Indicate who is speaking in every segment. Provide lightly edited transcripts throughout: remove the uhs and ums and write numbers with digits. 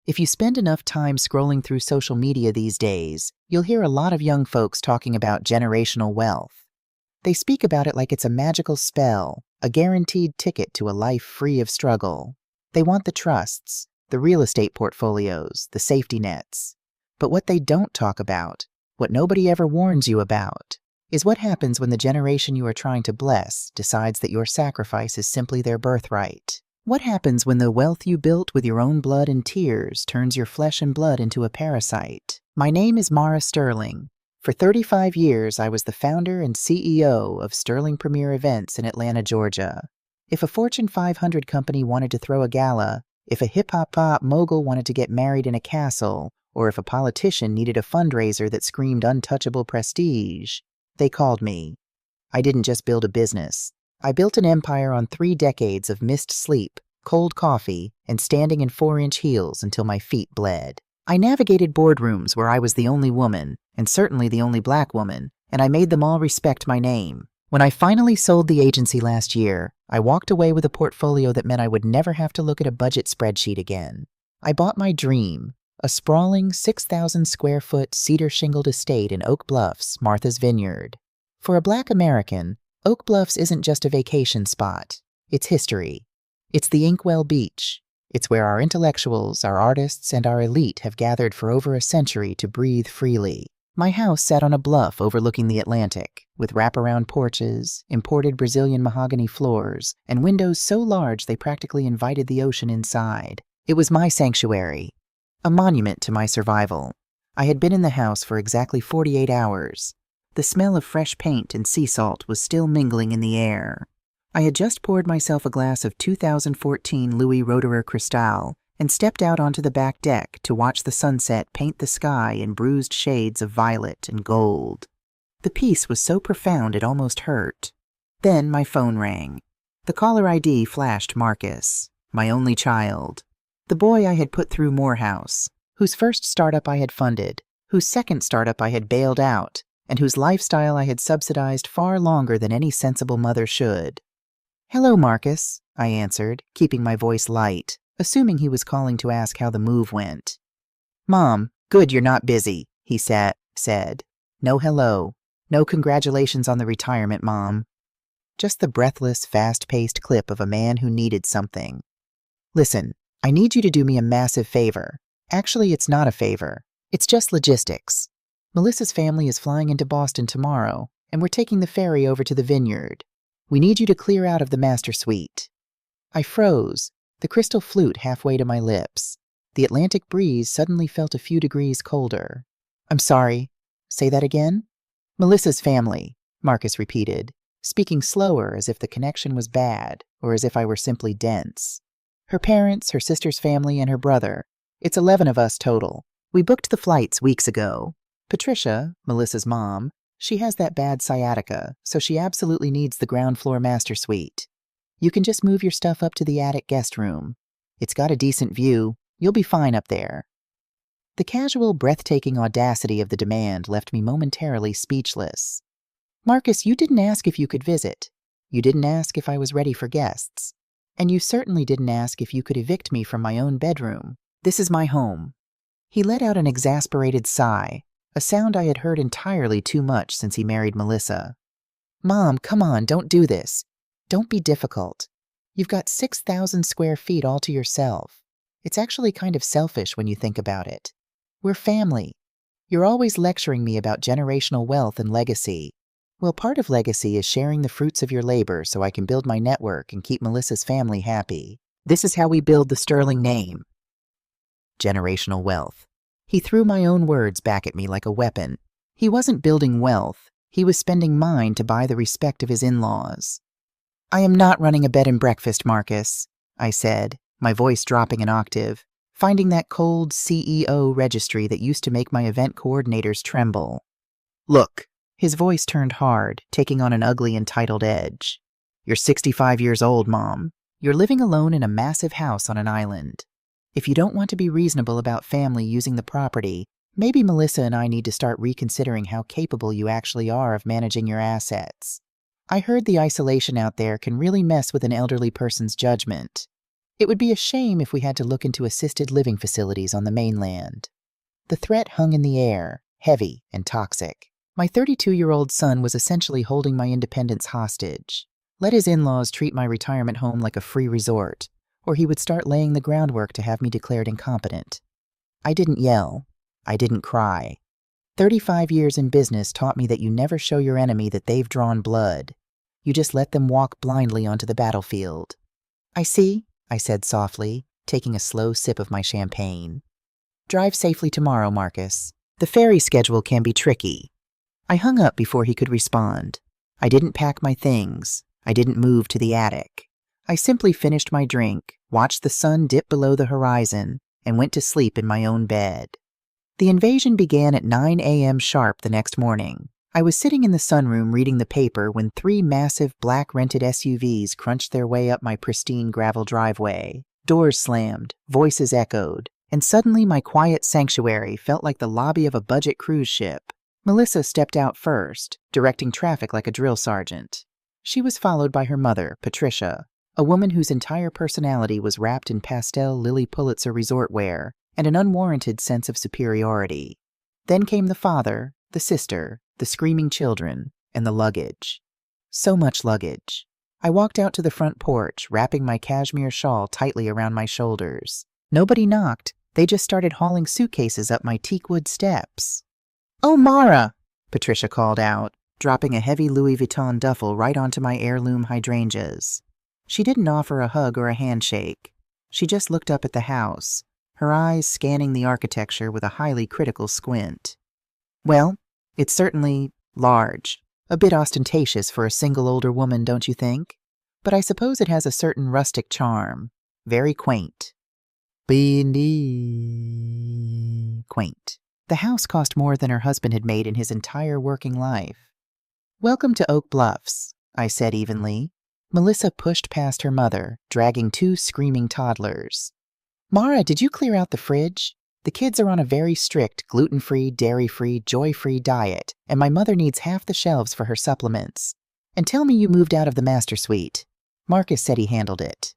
Speaker 1: If you spend enough time scrolling through social media these days, you'll hear a lot of young folks talking about generational wealth. They speak about it like it's a magical spell, a guaranteed ticket to a life free of struggle. They want the trusts, the real estate portfolios, the safety nets. But what they don't talk about, what nobody ever warns you about, is what happens when the generation you are trying to bless decides that your sacrifice is simply their birthright. What happens when the wealth you built with your own blood and tears turns your flesh and blood into a parasite? My name is Marah Sterling. For 35 years, I was the founder and CEO of Sterling Premier Events in Atlanta, Georgia. If a Fortune 500 company wanted to throw a gala, if a hip-hop mogul wanted to get married in a castle, or if a politician needed a fundraiser that screamed untouchable prestige, they called me. I didn't just build a business. I built an empire on 3 decades of missed sleep, cold coffee, and standing in 4-inch heels until my feet bled. I navigated boardrooms where I was the only woman, and certainly the only black woman, and I made them all respect my name. When I finally sold the agency last year, I walked away with a portfolio that meant I would never have to look at a budget spreadsheet again. I bought my dream, a sprawling 6,000-square-foot cedar-shingled estate in Oak Bluffs, Martha's Vineyard. For a black American, Oak Bluffs isn't just a vacation spot. It's history. It's the Inkwell Beach. It's where our intellectuals, our artists, and our elite have gathered for over a century to breathe freely. My house sat on a bluff overlooking the Atlantic, with wraparound porches, imported Brazilian mahogany floors, and windows so large they practically invited the ocean inside. It was my sanctuary, a monument to my survival. I had been in the house for exactly 48 hours. The smell of fresh paint and sea salt was still mingling in the air. I had just poured myself a glass of 2014 Louis Roederer Cristal and stepped out onto the back deck to watch the sunset paint the sky in bruised shades of violet and gold. The peace was so profound it almost hurt. Then my phone rang. The caller ID flashed Marcus, my only child, the boy I had put through Morehouse, whose first startup I had funded, whose second startup I had bailed out, and whose lifestyle I had subsidized far longer than any sensible mother should. "Hello, Marcus," I answered, keeping my voice light, assuming he was calling to ask how the move went. "Mom, good you're not busy," he said. "No hello. No congratulations on the retirement, Mom." Just the breathless, fast-paced clip of a man who needed something. "Listen, I need you to do me a massive favor. Actually, it's not a favor. It's just logistics. Melissa's family is flying into Boston tomorrow, and we're taking the ferry over to the Vineyard. We need you to clear out of the master suite." I froze, the crystal flute halfway to my lips. The Atlantic breeze suddenly felt a few degrees colder. "I'm sorry. Say that again?" "Melissa's family," Marcus repeated, speaking slower as if the connection was bad or as if I were simply dense. "Her parents, her sister's family, and her brother. It's 11 of us total. We booked the flights weeks ago. Patricia, Melissa's mom, she has that bad sciatica, so she absolutely needs the ground floor master suite. You can just move your stuff up to the attic guest room. It's got a decent view. You'll be fine up there." The casual, breathtaking audacity of the demand left me momentarily speechless. "Marcus, you didn't ask if you could visit. You didn't ask if I was ready for guests. And you certainly didn't ask if you could evict me from my own bedroom. This is my home." He let out an exasperated sigh, a sound I had heard entirely too much since he married Melissa. "Mom, come on, don't do this. Don't be difficult. You've got 6,000 square feet all to yourself. It's actually kind of selfish when you think about it. We're family. You're always lecturing me about generational wealth and legacy. Well, part of legacy is sharing the fruits of your labor so I can build my network and keep Melissa's family happy. This is how we build the Sterling name." Generational wealth. He threw my own words back at me like a weapon. He wasn't building wealth. He was spending mine to buy the respect of his in-laws. "I am not running a bed and breakfast, Marcus," I said, my voice dropping an octave, finding that cold CEO registry that used to make my event coordinators tremble. "Look," his voice turned hard, taking on an ugly, entitled edge. "You're 65 years old, Mom. You're living alone in a massive house on an island. If you don't want to be reasonable about family using the property, maybe Melissa and I need to start reconsidering how capable you actually are of managing your assets. I heard the isolation out there can really mess with an elderly person's judgment. It would be a shame if we had to look into assisted living facilities on the mainland. The threat hung in the air, heavy and toxic. My 32-year-old son was essentially holding my independence hostage. Let his in-laws treat my retirement home like a free resort, or he would start laying the groundwork to have me declared incompetent. I didn't yell. I didn't cry. 35 years in business taught me that you never show your enemy that they've drawn blood. You just let them walk blindly onto the battlefield. I see, I said softly, taking a slow sip of my champagne. Drive safely tomorrow, Marcus. The ferry schedule can be tricky. I hung up before he could respond. I didn't pack my things. I didn't move to the attic. I simply finished my drink, watched the sun dip below the horizon, and went to sleep in my own bed. The invasion began at 9 a.m. sharp the next morning. I was sitting in the sunroom reading the paper when 3 massive black rented SUVs crunched their way up my pristine gravel driveway. Doors slammed, voices echoed, and suddenly my quiet sanctuary felt like the lobby of a budget cruise ship. Melissa stepped out first, directing traffic like a drill sergeant. She was followed by her mother, Patricia, a woman whose entire personality was wrapped in pastel Lilly Pulitzer resort wear and an unwarranted sense of superiority. Then came the father, the sister, the screaming children, and the luggage. So much luggage. I walked out to the front porch, wrapping my cashmere shawl tightly around my shoulders. Nobody knocked. They just started hauling suitcases up my teakwood steps. "Oh, Marah!" Patricia called out, dropping a heavy Louis Vuitton duffel right onto my heirloom hydrangeas. She didn't offer a hug or a handshake. She just looked up at the house, her eyes scanning the architecture with a highly critical squint. "Well, it's certainly large, a bit ostentatious for a single older woman, don't you think? But I suppose it has a certain rustic charm, very quaint." Quaint. The house cost more than her husband had made in his entire working life. "Welcome to Oak Bluffs," I said evenly. Melissa pushed past her mother, dragging 2 screaming toddlers. "Marah, did you clear out the fridge? The kids are on a very strict gluten-free, dairy-free, joy-free diet, and my mother needs half the shelves for her supplements. And tell me you moved out of the master suite." Marcus said he handled it.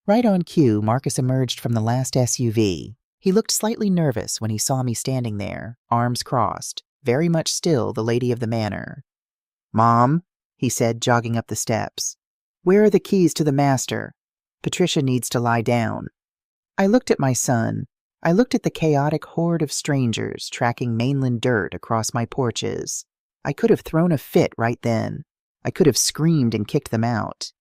Speaker 1: Right on cue, Marcus emerged from the last SUV. He looked slightly nervous when he saw me standing there, arms crossed, very much still the lady of the manor. "Mom," he said, jogging up the steps. "Where are the keys to the master? Patricia needs to lie down." I looked at my son. I looked at the chaotic horde of strangers tracking mainland dirt across my porches. I could have thrown a fit right then. I could have screamed and kicked them out.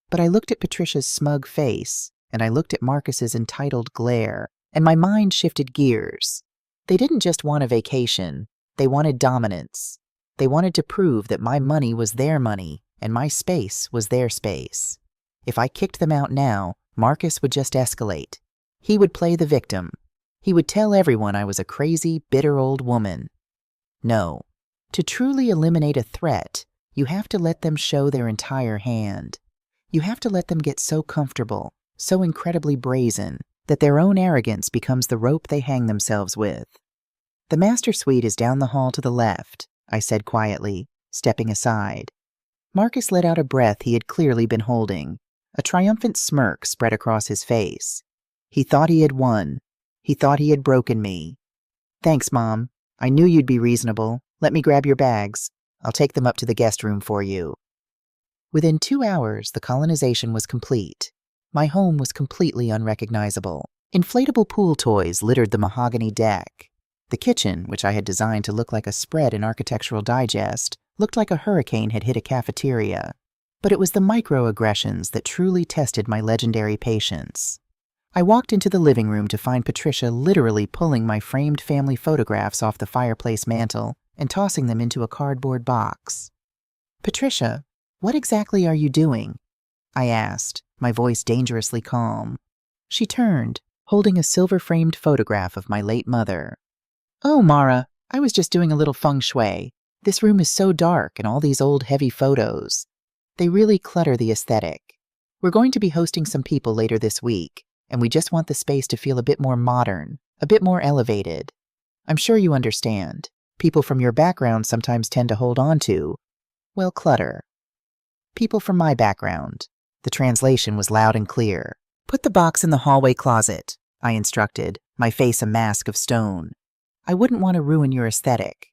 Speaker 1: But I looked at Patricia's smug face, and I looked at Marcus's entitled glare, and my mind shifted gears. They didn't just want a vacation. They wanted dominance. They wanted to prove that my money was their money, and my space was their space. If I kicked them out now, Marcus would just escalate. He would play the victim. He would tell everyone I was a crazy, bitter old woman. No. To truly eliminate a threat, you have to let them show their entire hand. You have to let them get so comfortable, so incredibly brazen, that their own arrogance becomes the rope they hang themselves with. "The master suite is down the hall to the left," I said quietly, stepping aside. Marcus let out a breath he had clearly been holding. A triumphant smirk spread across his face. He thought he had won. He thought he had broken me. "Thanks, Mom. I knew you'd be reasonable. Let me grab your bags. I'll take them up to the guest room for you." Within 2 hours, the colonization was complete. My home was completely unrecognizable. Inflatable pool toys littered the mahogany deck. The kitchen, which I had designed to look like a spread in Architectural Digest, looked like a hurricane had hit a cafeteria. But it was the microaggressions that truly tested my legendary patience. I walked into the living room to find Patricia literally pulling my framed family photographs off the fireplace mantel and tossing them into a cardboard box. "Patricia, what exactly are you doing?" I asked, my voice dangerously calm. She turned, holding a silver-framed photograph of my late mother. "Oh, Marah, I was just doing a little feng shui. This room is so dark and all these old heavy photos. They really clutter the aesthetic. We're going to be hosting some people later this week, and we just want the space to feel a bit more modern, a bit more elevated. I'm sure you understand. People from your background sometimes tend to hold on to, well, clutter." "People from my background." The translation was loud and clear. Put the box in the hallway closet, I instructed, my face a mask of stone. I wouldn't want to ruin your aesthetic.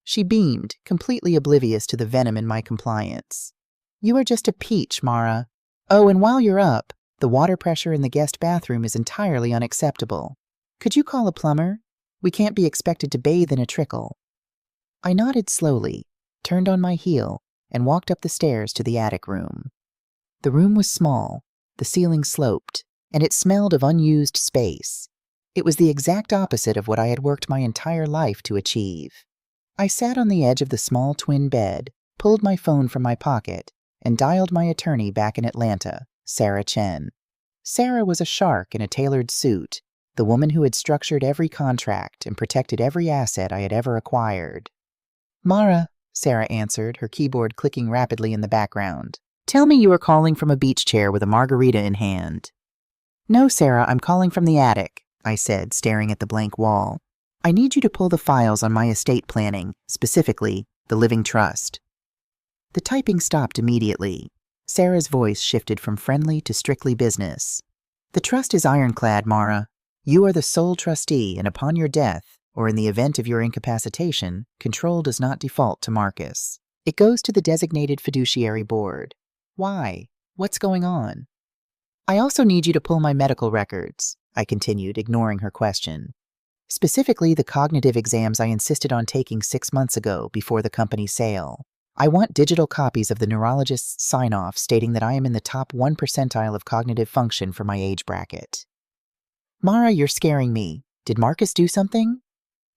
Speaker 1: She beamed, completely oblivious to the venom in my compliance. You are just a peach, Marah. Oh, and while you're up, the water pressure in the guest bathroom is entirely unacceptable. Could you call a plumber? We can't be expected to bathe in a trickle. I nodded slowly, turned on my heel, and walked up the stairs to the attic room. The room was small, the ceiling sloped, and it smelled of unused space. It was the exact opposite of what I had worked my entire life to achieve. I sat on the edge of the small twin bed, pulled my phone from my pocket, and dialed my attorney back in Atlanta, Sarah Chen. Sarah was a shark in a tailored suit, the woman who had structured every contract and protected every asset I had ever acquired. Marah, Sarah answered, her keyboard clicking rapidly in the background. Tell me you are calling from a beach chair with a margarita in hand. No, Sarah, I'm calling from the attic, I said, staring at the blank wall. I need you to pull the files on my estate planning, specifically the living trust. The typing stopped immediately. Sarah's voice shifted from friendly to strictly business. The trust is ironclad, Marah. You are the sole trustee, and upon your death, or in the event of your incapacitation, control does not default to Marcus. It goes to the designated fiduciary board. Why? What's going on? I also need you to pull my medical records, I continued, ignoring her question. Specifically, the cognitive exams I insisted on taking 6 months ago before the company's sale. I want digital copies of the neurologist's sign-off stating that I am in the top 1 percentile of cognitive function for my age bracket. Marah, you're scaring me. Did Marcus do something?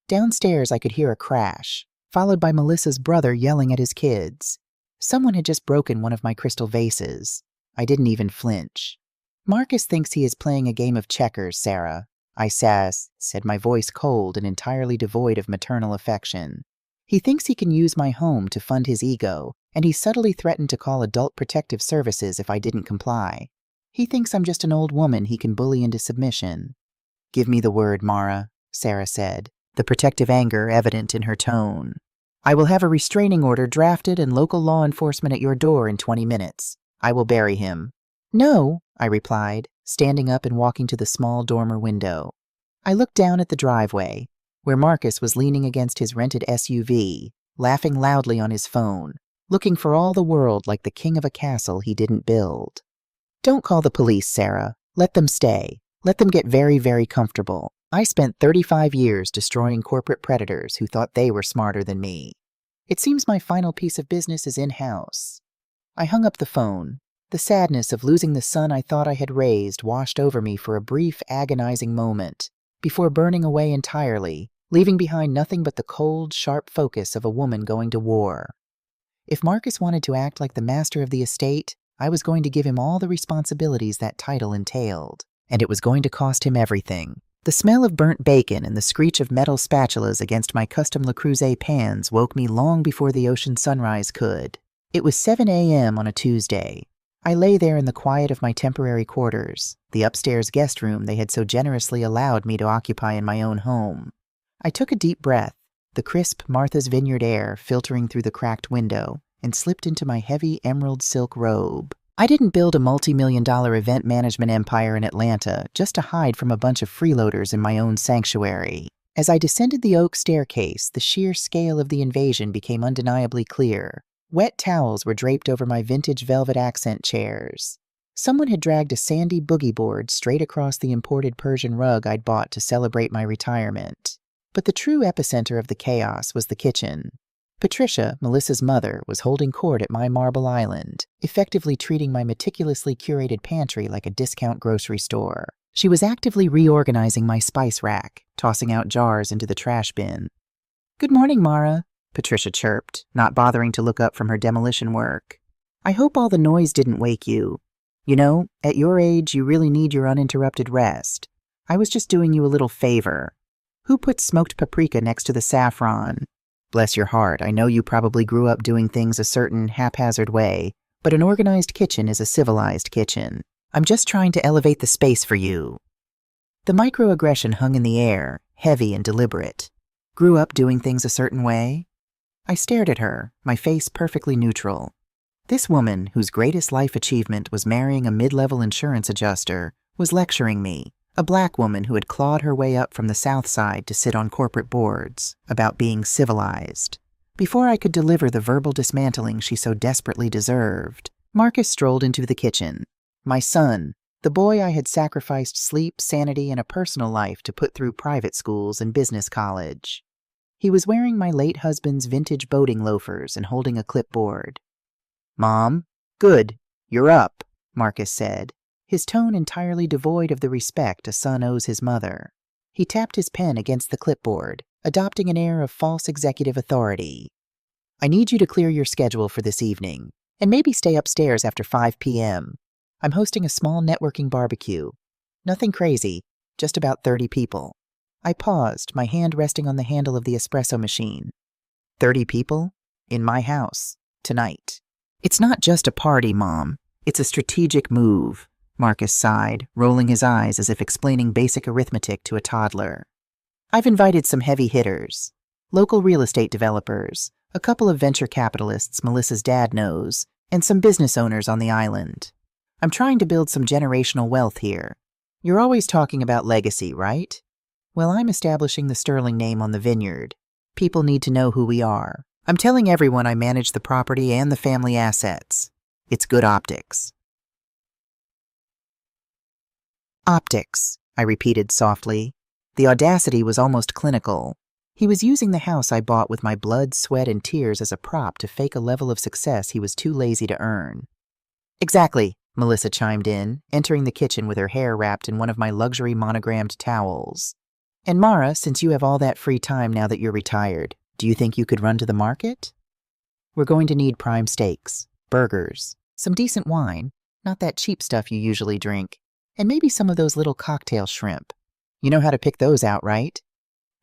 Speaker 1: Downstairs, I could hear a crash, followed by Melissa's brother yelling at his kids. Someone had just broken one of my crystal vases. I didn't even flinch. Marcus thinks he is playing a game of checkers, Sarah, I said, my voice cold and entirely devoid of maternal affection. He thinks he can use my home to fund his ego, and he subtly threatened to call Adult Protective Services if I didn't comply. He thinks I'm just an old woman he can bully into submission. Give me the word, Marah, Sarah said, the protective anger evident in her tone. I will have a restraining order drafted and local law enforcement at your door in 20 minutes. I will bury him. No, I replied, standing up and walking to the small dormer window. I looked down at the driveway, where Marcus was leaning against his rented SUV, laughing loudly on his phone, looking for all the world like the king of a castle he didn't build. Don't call the police, Sarah. Let them stay. Let them get very, very comfortable. I spent 35 years destroying corporate predators who thought they were smarter than me. It seems my final piece of business is in-house. I hung up the phone. The sadness of losing the son I thought I had raised washed over me for a brief, agonizing moment, before burning away entirely, leaving behind nothing but the cold, sharp focus of a woman going to war. If Marcus wanted to act like the master of the estate, I was going to give him all the responsibilities that title entailed, and it was going to cost him everything. The smell of burnt bacon and the screech of metal spatulas against my custom Le Creuset pans woke me long before the ocean sunrise could. It was 7 a.m. on a Tuesday. I lay there in the quiet of my temporary quarters, the upstairs guest room they had so generously allowed me to occupy in my own home. I took a deep breath, the crisp Martha's Vineyard air filtering through the cracked window, and slipped into my heavy emerald silk robe. I didn't build a multi-million-dollar event management empire in Atlanta just to hide from a bunch of freeloaders in my own sanctuary. As I descended the oak staircase, the sheer scale of the invasion became undeniably clear. Wet towels were draped over my vintage velvet accent chairs. Someone had dragged a sandy boogie board straight across the imported Persian rug I'd bought to celebrate my retirement. But the true epicenter of the chaos was the kitchen. Patricia, Melissa's mother, was holding court at my marble island, effectively treating my meticulously curated pantry like a discount grocery store. She was actively reorganizing my spice rack, tossing out jars into the trash bin. "Good morning, Marah," Patricia chirped, not bothering to look up from her demolition work. "I hope all the noise didn't wake you. You know, at your age, you really need your uninterrupted rest. I was just doing you a little favor. Who put smoked paprika next to the saffron? Bless your heart, I know you probably grew up doing things a certain haphazard way, but an organized kitchen is a civilized kitchen. I'm just trying to elevate the space for you." The microaggression hung in the air, heavy and deliberate. Grew up doing things a certain way? I stared at her, my face perfectly neutral. This woman, whose greatest life achievement was marrying a mid-level insurance adjuster, was lecturing me, a black woman who had clawed her way up from the South Side to sit on corporate boards, about being civilized. Before I could deliver the verbal dismantling she so desperately deserved, Marcus strolled into the kitchen. My son, the boy I had sacrificed sleep, sanity, and a personal life to put through private schools and business college. He was wearing my late husband's vintage boating loafers and holding a clipboard. "Mom, good, you're up," Marcus said, his tone entirely devoid of the respect a son owes his mother. He tapped his pen against the clipboard, adopting an air of false executive authority. "I need you to clear your schedule for this evening, and maybe stay upstairs after 5 p.m. I'm hosting a small networking barbecue. Nothing crazy, just about 30 people." I paused, my hand resting on the handle of the espresso machine. 30 people? In my house. Tonight. "It's not just a party, Mom. It's a strategic move," Marcus sighed, rolling his eyes as if explaining basic arithmetic to a toddler. "I've invited some heavy hitters. Local real estate developers, a couple of venture capitalists Melissa's dad knows, and some business owners on the island. I'm trying to build some generational wealth here. You're always talking about legacy, right? Well, I'm establishing the sterling name on the Vineyard. People need to know who we are. I'm telling everyone I manage the property and the family assets. It's good optics." "Optics," I repeated softly. The audacity was almost clinical. He was using the house I bought with my blood, sweat, and tears as a prop to fake a level of success he was too lazy to earn. "Exactly," Melissa chimed in, entering the kitchen with her hair wrapped in one of my luxury monogrammed towels. "And Marah, since you have all that free time now that you're retired, do you think you could run to the market? We're going to need prime steaks, burgers, some decent wine, not that cheap stuff you usually drink, and maybe some of those little cocktail shrimp. You know how to pick those out, right?"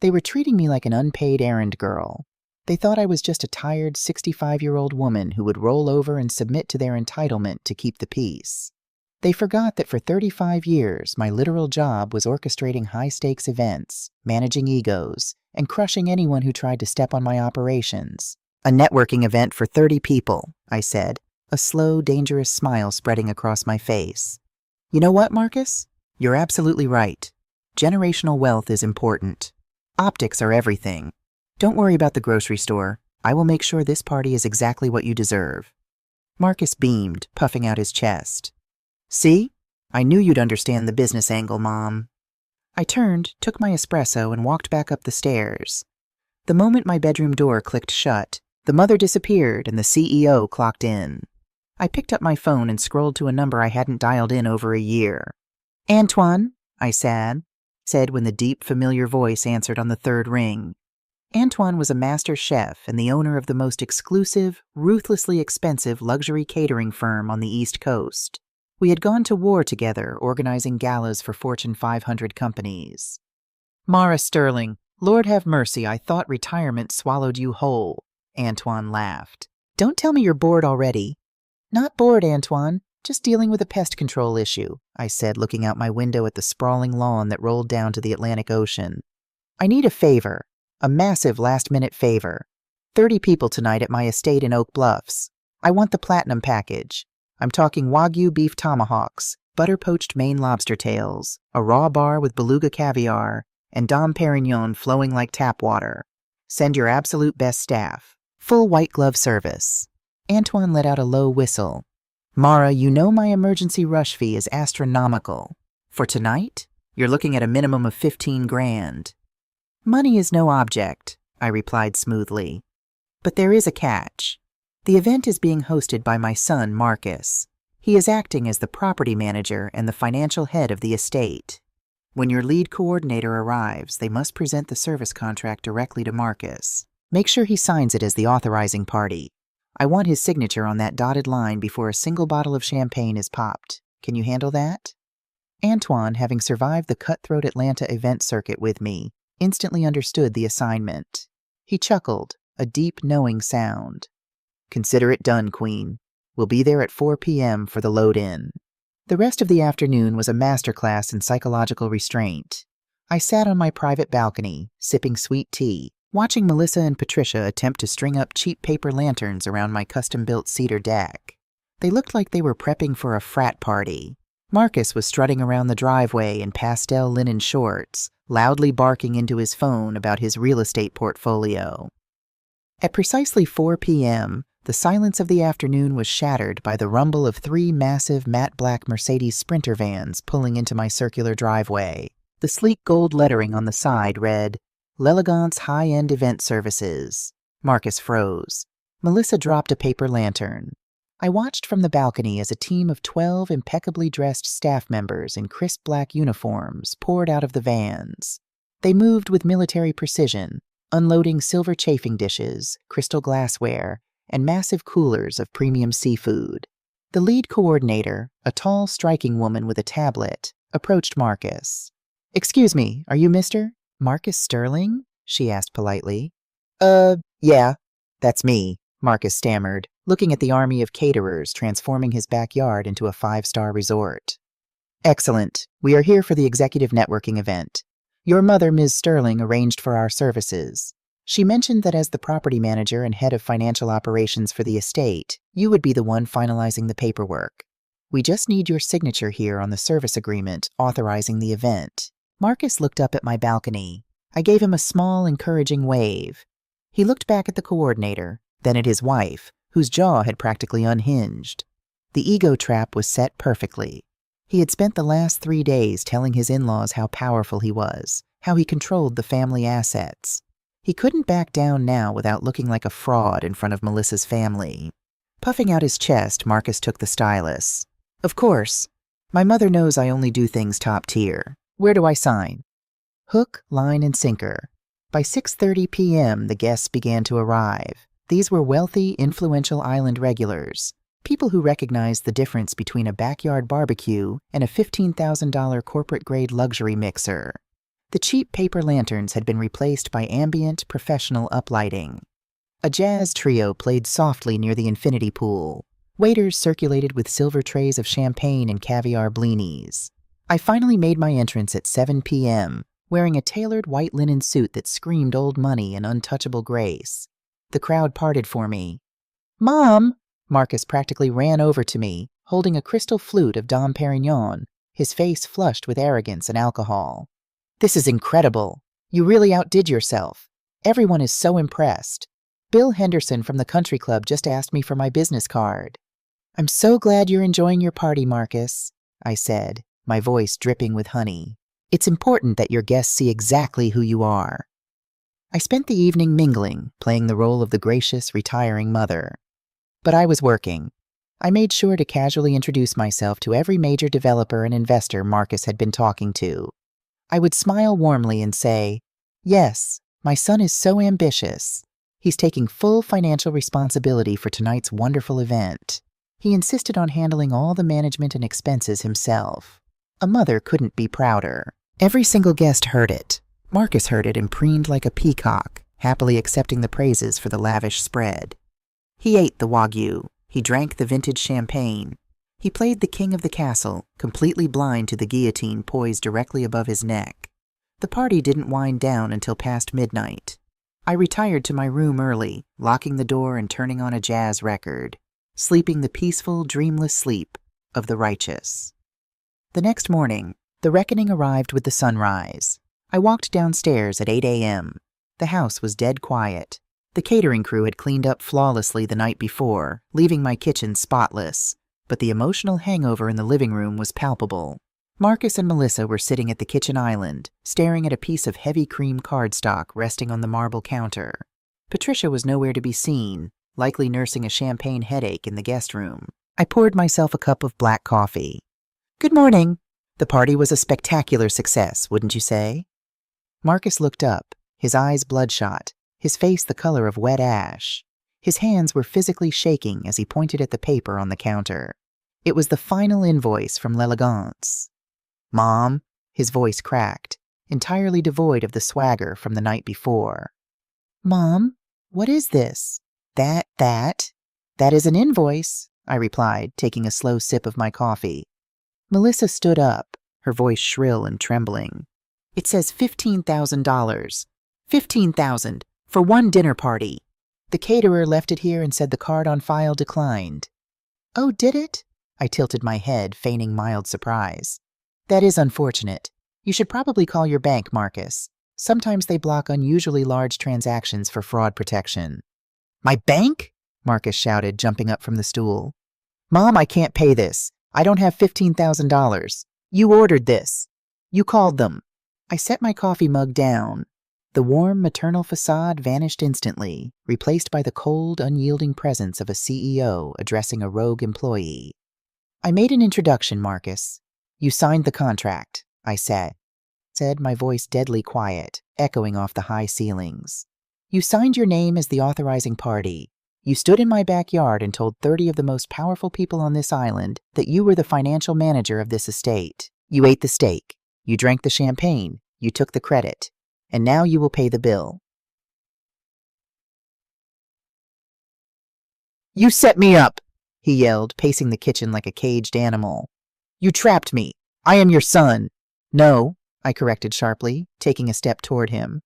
Speaker 1: They were treating me like an unpaid errand girl. They thought I was just a tired 65-year-old woman who would roll over and submit to their entitlement to keep the peace. They forgot that for 35 years, my literal job was orchestrating high-stakes events, managing egos, and crushing anyone who tried to step on my operations. "A networking event for 30 people, I said, a slow, dangerous smile spreading across my face. "You know what, Marcus? You're absolutely right. Generational wealth is important. Optics are everything. Don't worry about the grocery store. I will make sure this party is exactly what you deserve." Marcus beamed, puffing out his chest. "See? I knew you'd understand the business angle, Mom." I turned, took my espresso, and walked back up the stairs. The moment my bedroom door clicked shut, the mother disappeared and the CEO clocked in. I picked up my phone and scrolled to a number I hadn't dialed in over a year. "Antoine," I said when the deep, familiar voice answered on the third ring. Antoine was a master chef and the owner of the most exclusive, ruthlessly expensive luxury catering firm on the East Coast. We had gone to war together, organizing galas for Fortune 500 companies. "Marah Sterling, Lord have mercy, I thought retirement swallowed you whole," Antoine laughed. "Don't tell me you're bored already." "Not bored, Antoine, just dealing with a pest control issue," I said, looking out my window at the sprawling lawn that rolled down to the Atlantic Ocean. "I need a favor, a massive last-minute favor. 30 people tonight at my estate in Oak Bluffs. I want the platinum package. I'm talking Wagyu beef tomahawks, butter-poached Maine lobster tails, a raw bar with beluga caviar, and Dom Perignon flowing like tap water. Send your absolute best staff. Full white glove service." Antoine let out a low whistle. "Marah, you know my emergency rush fee is astronomical. For tonight, you're looking at a minimum of 15 grand. "Money is no object," I replied smoothly. "But there is a catch. The event is being hosted by my son, Marcus. He is acting as the property manager and the financial head of the estate. When your lead coordinator arrives, they must present the service contract directly to Marcus. Make sure he signs it as the authorizing party. I want his signature on that dotted line before a single bottle of champagne is popped. Can you handle that?" Antoine, having survived the cutthroat Atlanta event circuit with me, instantly understood the assignment. He chuckled, a deep, knowing sound. "Consider it done, Queen. We'll be there at 4 p.m. for the load-in." The rest of the afternoon was a masterclass in psychological restraint. I sat on my private balcony, sipping sweet tea, watching Melissa and Patricia attempt to string up cheap paper lanterns around my custom-built cedar deck. They looked like they were prepping for a frat party. Marcus was strutting around the driveway in pastel linen shorts, loudly barking into his phone about his real estate portfolio. At precisely 4 p.m., the silence of the afternoon was shattered by the rumble of 3 massive matte black Mercedes Sprinter vans pulling into my circular driveway. The sleek gold lettering on the side read, "L'Elegance High-End Event Services." Marcus froze. Melissa dropped a paper lantern. I watched from the balcony as a team of 12 impeccably dressed staff members in crisp black uniforms poured out of the vans. They moved with military precision, unloading silver chafing dishes, crystal glassware, and massive coolers of premium seafood. The lead coordinator, a tall, striking woman with a tablet, approached Marcus. "Excuse me, are you Mr. Marcus Sterling?" she asked politely. Yeah, that's me," Marcus stammered, looking at the army of caterers transforming his backyard into a 5-star resort. "Excellent. We are here for the executive networking event. Your mother, Ms. Sterling, arranged for our services. She mentioned that as the property manager and head of financial operations for the estate, you would be the one finalizing the paperwork. We just need your signature here on the service agreement authorizing the event." Marcus looked up at my balcony. I gave him a small, encouraging wave. He looked back at the coordinator, then at his wife, whose jaw had practically unhinged. The ego trap was set perfectly. He had spent the last 3 days telling his in-laws how powerful he was, how he controlled the family assets. He couldn't back down now without looking like a fraud in front of Melissa's family. Puffing out his chest, Marcus took the stylus. "Of course. My mother knows I only do things top tier. Where do I sign?" Hook, line, and sinker. By 6:30 p.m., the guests began to arrive. These were wealthy, influential island regulars, people who recognized the difference between a backyard barbecue and a $15,000 corporate-grade luxury mixer. The cheap paper lanterns had been replaced by ambient, professional uplighting. A jazz trio played softly near the infinity pool. Waiters circulated with silver trays of champagne and caviar blinis. I finally made my entrance at 7 p.m., wearing a tailored white linen suit that screamed old money and untouchable grace. The crowd parted for me. "Mom!" Marcus practically ran over to me, holding a crystal flute of Dom Perignon, his face flushed with arrogance and alcohol. "This is incredible. You really outdid yourself. Everyone is so impressed. Bill Henderson from the country club just asked me for my business card." "I'm so glad you're enjoying your party, Marcus," I said, my voice dripping with honey. "It's important that your guests see exactly who you are." I spent the evening mingling, playing the role of the gracious, retiring mother. But I was working. I made sure to casually introduce myself to every major developer and investor Marcus had been talking to. I would smile warmly and say, "Yes, my son is so ambitious. He's taking full financial responsibility for tonight's wonderful event. He insisted on handling all the management and expenses himself." A mother couldn't be prouder. Every single guest heard it. Marcus heard it and preened like a peacock, happily accepting the praises for the lavish spread. He ate the wagyu. He drank the vintage champagne. He played the king of the castle, completely blind to the guillotine poised directly above his neck. The party didn't wind down until past midnight. I retired to my room early, locking the door and turning on a jazz record, sleeping the peaceful, dreamless sleep of the righteous. The next morning, the reckoning arrived with the sunrise. I walked downstairs at 8 a.m. The house was dead quiet. The catering crew had cleaned up flawlessly the night before, leaving my kitchen spotless, but the emotional hangover in the living room was palpable. Marcus and Melissa were sitting at the kitchen island, staring at a piece of heavy cream cardstock resting on the marble counter. Patricia was nowhere to be seen, likely nursing a champagne headache in the guest room. I poured myself a cup of black coffee. "Good morning. The party was a spectacular success, wouldn't you say?" Marcus looked up, his eyes bloodshot, his face the color of wet ash. His hands were physically shaking as he pointed at the paper on the counter. It was the final invoice from L'Elegance. "Mom," his voice cracked, entirely devoid of the swagger from the night before. "Mom, what is this?" That is an invoice," I replied, taking a slow sip of my coffee. Melissa stood up, her voice shrill and trembling. "It says $15,000. $15,000 for one dinner party. The caterer left it here and said the card on file declined." "Oh, did it?" I tilted my head, feigning mild surprise. That is unfortunate. You should probably call your bank, Marcus. Sometimes they block unusually large transactions for fraud protection. My bank? Marcus shouted, jumping up from the stool. Mom, I can't pay this. I don't have $15,000. You ordered this. You called them. I set my coffee mug down. The warm maternal facade vanished instantly, replaced by the cold, unyielding presence of a CEO addressing a rogue employee. I made an introduction, Marcus. You signed the contract, I said, my voice deadly quiet, echoing off the high ceilings. You signed your name as the authorizing party. You stood in my backyard and told 30 of the most powerful people on this island that you were the financial manager of this estate. You ate the steak. You drank the champagne. You took the credit. And now you will pay the bill. You set me up, he yelled, pacing the kitchen like a caged animal. You trapped me. I am your son. No, I corrected sharply, taking a step toward him.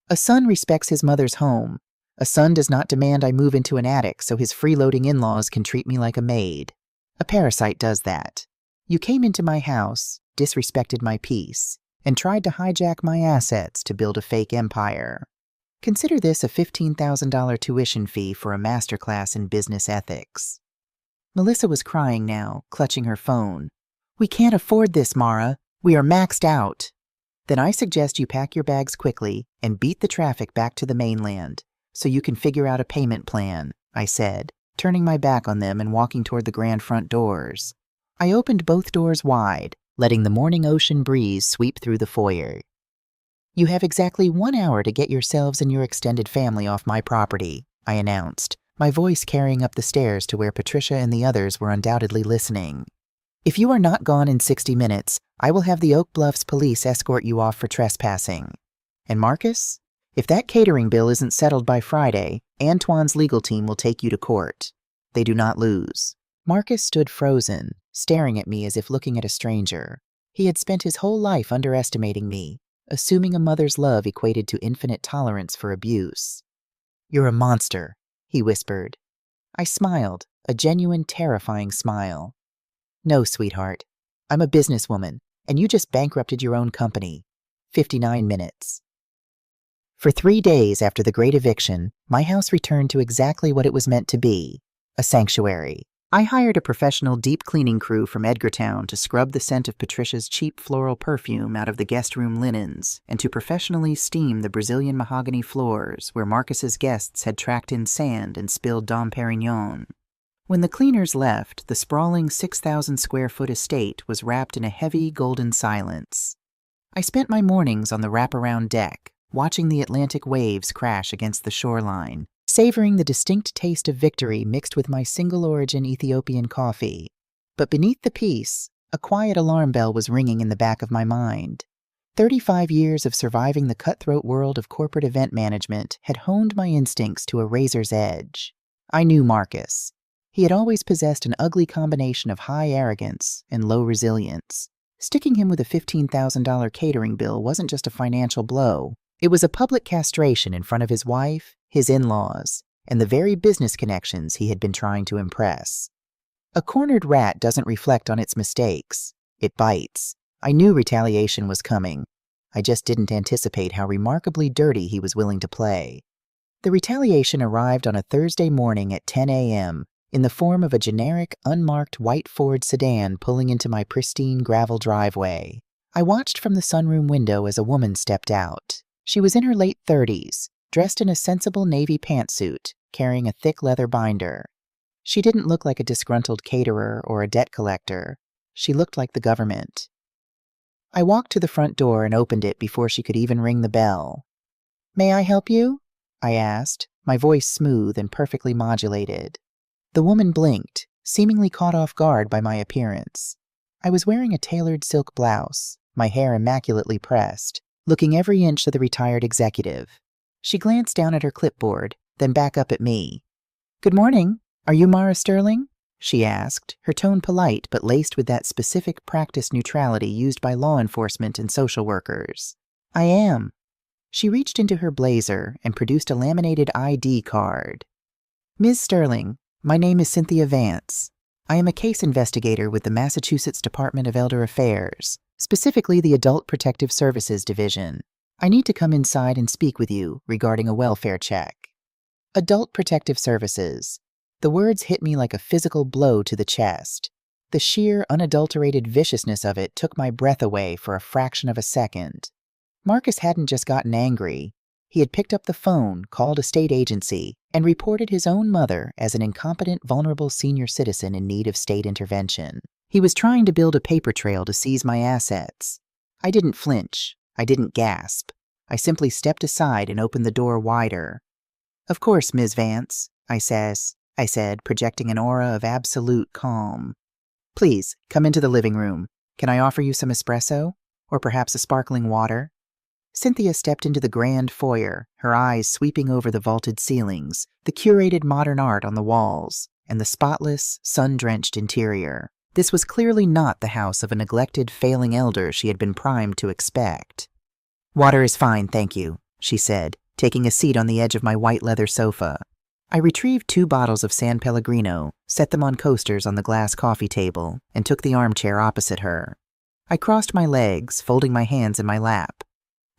Speaker 1: A son respects his mother's home. A son does not demand I move into an attic so his freeloading in-laws can treat me like a maid. A parasite does that. You came into my house, disrespected my peace, and tried to hijack my assets to build a fake empire. Consider this a $15,000 tuition fee for a masterclass in business ethics. Melissa was crying now, clutching her phone. We can't afford this, Marah. We are maxed out. Then I suggest you pack your bags quickly and beat the traffic back to the mainland so you can figure out a payment plan, I said, turning my back on them and walking toward the grand front doors. I opened both doors wide, letting the morning ocean breeze sweep through the foyer. You have exactly 1 hour to get yourselves and your extended family off my property, I announced, my voice carrying up the stairs to where Patricia and the others were undoubtedly listening. If you are not gone in 60 minutes, I will have the Oak Bluffs police escort you off for trespassing. And Marcus, if that catering bill isn't settled by Friday, Antoine's legal team will take you to court. They do not lose. Marcus stood frozen, staring at me as if looking at a stranger. He had spent his whole life underestimating me, assuming a mother's love equated to infinite tolerance for abuse. You're a monster, he whispered. I smiled, a genuine, terrifying smile. No, sweetheart. I'm a businesswoman, and you just bankrupted your own company. 59 minutes. For 3 days after the great eviction, my house returned to exactly what it was meant to be, a sanctuary. I hired a professional deep cleaning crew from Edgartown to scrub the scent of Patricia's cheap floral perfume out of the guest room linens and to professionally steam the Brazilian mahogany floors where Marcus's guests had tracked in sand and spilled Dom Perignon. When the cleaners left, the sprawling 6,000-square-foot estate was wrapped in a heavy, golden silence. I spent my mornings on the wraparound deck, watching the Atlantic waves crash against the shoreline, savoring the distinct taste of victory mixed with my single-origin Ethiopian coffee. But beneath the peace, a quiet alarm bell was ringing in the back of my mind. 35 years of surviving the cutthroat world of corporate event management had honed my instincts to a razor's edge. I knew Marcus. He had always possessed an ugly combination of high arrogance and low resilience. Sticking him with a $15,000 catering bill wasn't just a financial blow. It was a public castration in front of his wife, his in-laws, and the very business connections he had been trying to impress. A cornered rat doesn't reflect on its mistakes. It bites. I knew retaliation was coming. I just didn't anticipate how remarkably dirty he was willing to play. The retaliation arrived on a Thursday morning at 10 a.m., in the form of a generic, unmarked white Ford sedan pulling into my pristine gravel driveway. I watched from the sunroom window as a woman stepped out. She was in her late 30s, dressed in a sensible navy pantsuit, carrying a thick leather binder. She didn't look like a disgruntled caterer or a debt collector. She looked like the government. I walked to the front door and opened it before she could even ring the bell. "May I help you?" I asked, my voice smooth and perfectly modulated. The woman blinked, seemingly caught off guard by my appearance. I was wearing a tailored silk blouse, my hair immaculately pressed, looking every inch of the retired executive. She glanced down at her clipboard, then back up at me. "Good morning. Are you Marah Sterling?" she asked, her tone polite but laced with that specific practiced neutrality used by law enforcement and social workers. "I am." She reached into her blazer and produced a laminated ID card. "Ms. Sterling, my name is Cynthia Vance. I am a case investigator with the Massachusetts Department of Elder Affairs, specifically the Adult Protective Services Division. I need to come inside and speak with you regarding a welfare check. Adult Protective Services. The words hit me like a physical blow to the chest. The sheer, unadulterated viciousness of it took my breath away for a fraction of a second. Marcus hadn't just gotten angry. He had picked up the phone, called a state agency, and reported his own mother as an incompetent, vulnerable senior citizen in need of state intervention. He was trying to build a paper trail to seize my assets. I didn't flinch. I didn't gasp. I simply stepped aside and opened the door wider. "Of course, Ms. Vance," I said, projecting an aura of absolute calm. "Please, come into the living room. Can I offer you some espresso? Or perhaps a sparkling water?" Cynthia stepped into the grand foyer, her eyes sweeping over the vaulted ceilings, the curated modern art on the walls, and the spotless, sun-drenched interior. This was clearly not the house of a neglected, failing elder she had been primed to expect. "Water is fine, thank you," she said, taking a seat on the edge of my white leather sofa. I retrieved 2 bottles of San Pellegrino, set them on coasters on the glass coffee table, and took the armchair opposite her. I crossed my legs, folding my hands in my lap.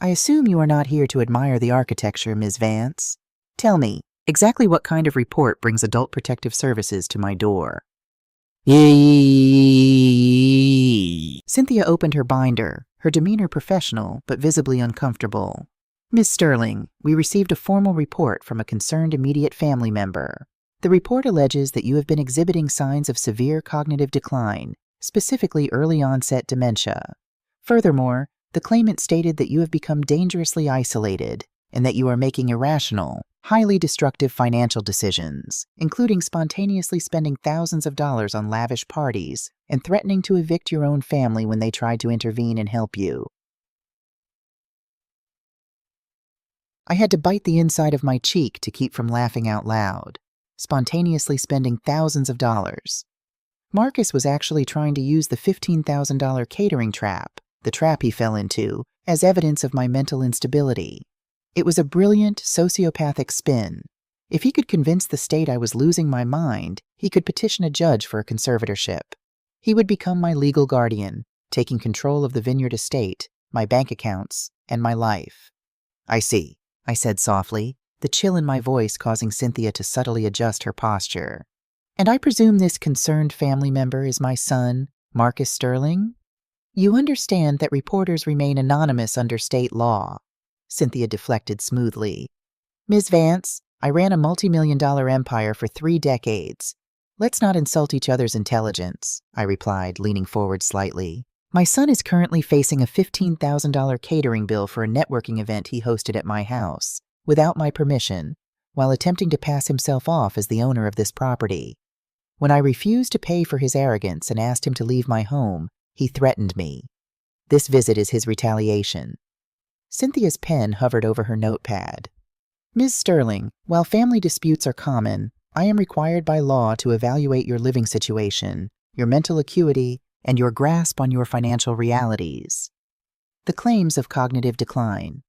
Speaker 1: "I assume you are not here to admire the architecture, Ms. Vance. Tell me, exactly what kind of report brings Adult Protective Services to my door?" Cynthia opened her binder, her demeanor professional but visibly uncomfortable. "Miss Sterling, we received a formal report from a concerned immediate family member. The report alleges that you have been exhibiting signs of severe cognitive decline, specifically early-onset dementia. Furthermore, the claimant stated that you have become dangerously isolated and that you are making irrational, highly destructive financial decisions, including spontaneously spending thousands of dollars on lavish parties and threatening to evict your own family when they tried to intervene and help you." I had to bite the inside of my cheek to keep from laughing out loud. Spontaneously spending thousands of dollars. Marcus was actually trying to use the $15,000 catering trap, the trap he fell into, as evidence of my mental instability. It was a brilliant, sociopathic spin. If he could convince the state I was losing my mind, he could petition a judge for a conservatorship. He would become my legal guardian, taking control of the Vineyard estate, my bank accounts, and my life. "I see," I said softly, the chill in my voice causing Cynthia to subtly adjust her posture. "And I presume this concerned family member is my son, Marcus Sterling? You understand that reporters remain anonymous under state law." Cynthia deflected smoothly. "Ms. Vance, I ran a multi-million-dollar empire for 3 decades. Let's not insult each other's intelligence," I replied, leaning forward slightly. "My son is currently facing a $15,000 catering bill for a networking event he hosted at my house, without my permission, while attempting to pass himself off as the owner of this property. When I refused to pay for his arrogance and asked him to leave my home, he threatened me. This visit is his retaliation." Cynthia's pen hovered over her notepad. "Ms. Sterling, while family disputes are common, I am required by law to evaluate your living situation, your mental acuity, and your grasp on your financial realities. The claims of cognitive decline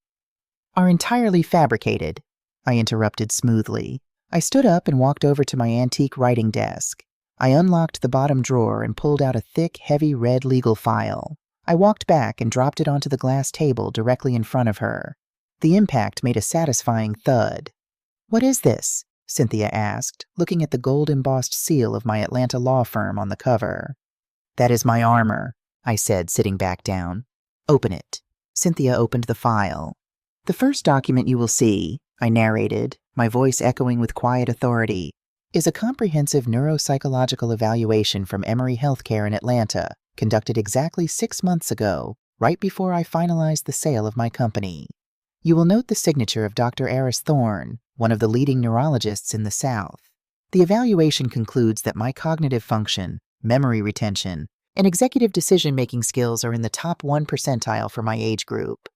Speaker 1: are entirely fabricated," I interrupted smoothly. I stood up and walked over to my antique writing desk. I unlocked the bottom drawer and pulled out a thick, heavy red legal file. I walked back and dropped it onto the glass table directly in front of her. The impact made a satisfying thud. "What is this?" Cynthia asked, looking at the gold-embossed seal of my Atlanta law firm on the cover. "That is my armor," I said, sitting back down. "Open it." Cynthia opened the file. "The first document you will see," I narrated, my voice echoing with quiet authority, "is a comprehensive neuropsychological evaluation from Emory Healthcare in Atlanta, conducted exactly 6 months ago, right before I finalized the sale of my company. You will note the signature of Dr. Aris Thorne, one of the leading neurologists in the South. The evaluation concludes that my cognitive function, memory retention, and executive decision-making skills are in the top 1 percentile for my age group."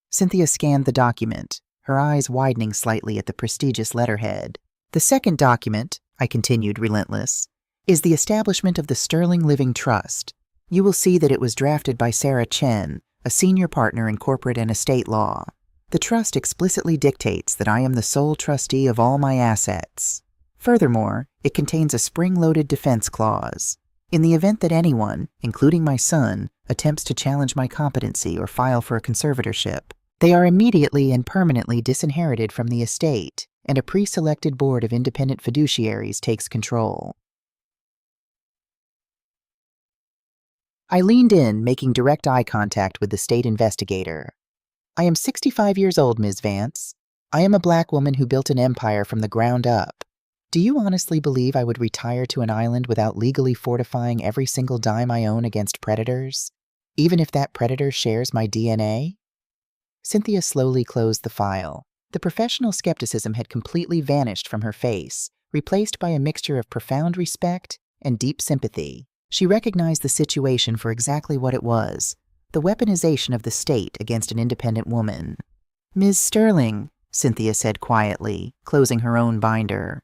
Speaker 1: Cynthia scanned the document, her eyes widening slightly at the prestigious letterhead. "The second document," I continued, relentless, "is the establishment of the Sterling Living Trust. You will see that it was drafted by Sarah Chen, a senior partner in corporate and estate law. The trust explicitly dictates that I am the sole trustee of all my assets." Furthermore, it contains a spring-loaded defense clause. In the event that anyone, including my son, attempts to challenge my competency or file for a conservatorship, they are immediately and permanently disinherited from the estate, and a pre-selected board of independent fiduciaries takes control. I leaned in, making direct eye contact with the state investigator. I am 65 years old, Ms. Vance. I am a black woman who built an empire from the ground up. Do you honestly believe I would retire to an island without legally fortifying every single dime I own against predators, even if that predator shares my DNA? Cynthia slowly closed the file. The professional skepticism had completely vanished from her face, replaced by a mixture of profound respect and deep sympathy. She recognized the situation for exactly what it was, the weaponization of the state against an independent woman. Ms. Sterling, Cynthia said quietly, closing her own binder.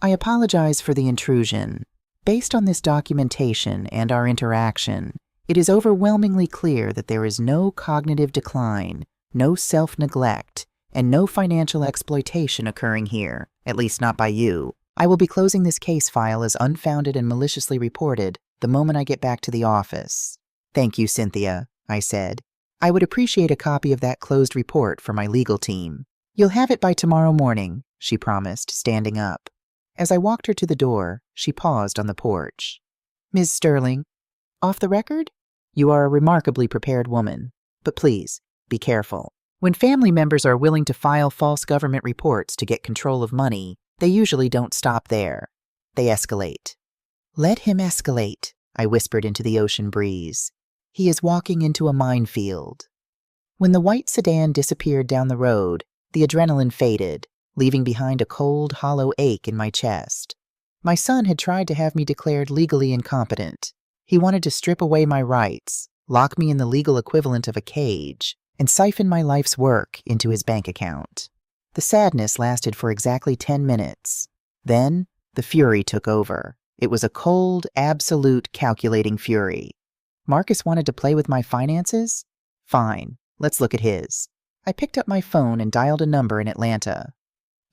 Speaker 1: I apologize for the intrusion. Based on this documentation and our interaction, it is overwhelmingly clear that there is no cognitive decline, no self-neglect, and no financial exploitation occurring here, at least not by you. I will be closing this case file as unfounded and maliciously reported the moment I get back to the office. Thank you, Cynthia, I said. I would appreciate a copy of that closed report for my legal team. You'll have it by tomorrow morning, she promised, standing up. As I walked her to the door, she paused on the porch. Ms. Sterling, off the record? You are a remarkably prepared woman, but please, be careful. When family members are willing to file false government reports to get control of money, they usually don't stop there. They escalate. Let him escalate, I whispered into the ocean breeze. He is walking into a minefield. When the white sedan disappeared down the road, the adrenaline faded, leaving behind a cold, hollow ache in my chest. My son had tried to have me declared legally incompetent. He wanted to strip away my rights, lock me in the legal equivalent of a cage, and siphon my life's work into his bank account. The sadness lasted for exactly 10 minutes. Then, the fury took over. It was a cold, absolute, calculating fury. Marcus wanted to play with my finances? Fine, let's look at his. I picked up my phone and dialed a number in Atlanta.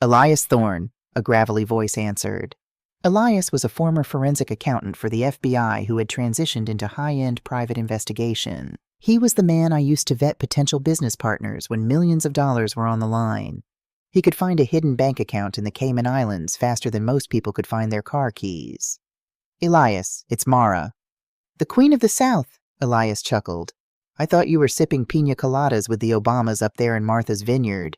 Speaker 1: Elias Thorne, a gravelly voice answered. Elias was a former forensic accountant for the FBI who had transitioned into high-end private investigation. He was the man I used to vet potential business partners when millions of dollars were on the line. He could find a hidden bank account in the Cayman Islands faster than most people could find their car keys. Elias, it's Marah. The Queen of the South, Elias chuckled. I thought you were sipping pina coladas with the Obamas up there in Martha's Vineyard.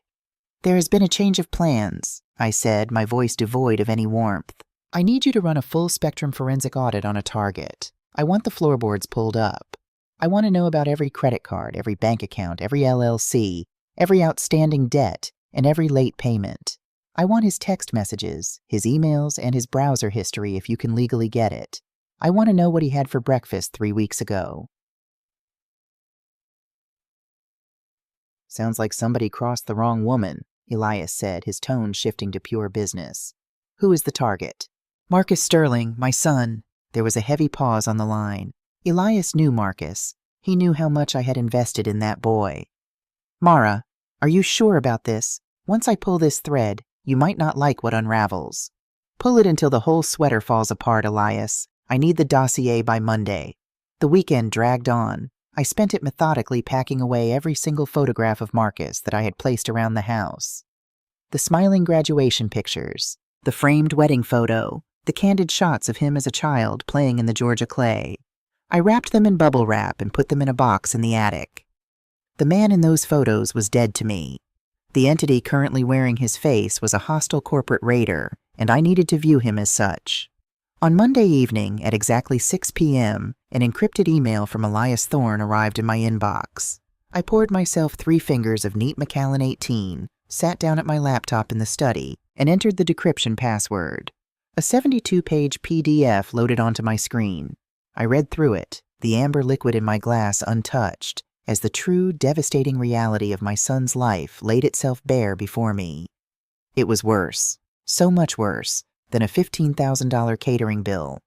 Speaker 1: There has been a change of plans, I said, my voice devoid of any warmth. I need you to run a full-spectrum forensic audit on a target. I want the floorboards pulled up. I want to know about every credit card, every bank account, every LLC, every outstanding debt, and every late payment. I want his text messages, his emails, and his browser history if you can legally get it. I want to know what he had for breakfast 3 weeks ago. Sounds like somebody crossed the wrong woman, Elias said, his tone shifting to pure business. Who is the target? Marcus Sterling, my son. There was a heavy pause on the line. Elias knew Marcus. He knew how much I had invested in that boy. Marah, are you sure about this? Once I pull this thread, you might not like what unravels. Pull it until the whole sweater falls apart, Elias. I need the dossier by Monday. The weekend dragged on. I spent it methodically packing away every single photograph of Marcus that I had placed around the house. The smiling graduation pictures, the framed wedding photo, the candid shots of him as a child playing in the Georgia clay. I wrapped them in bubble wrap and put them in a box in the attic. The man in those photos was dead to me. The entity currently wearing his face was a hostile corporate raider, and I needed to view him as such. On Monday evening, at exactly 6 p.m., an encrypted email from Elias Thorne arrived in my inbox. I poured myself 3 fingers of neat Macallan 18, sat down at my laptop in the study, and entered the decryption password. A 72-page PDF loaded onto my screen. I read through it, the amber liquid in my glass untouched, as the true, devastating reality of my son's life laid itself bare before me. It was worse, so much worse, than a $15,000 catering bill.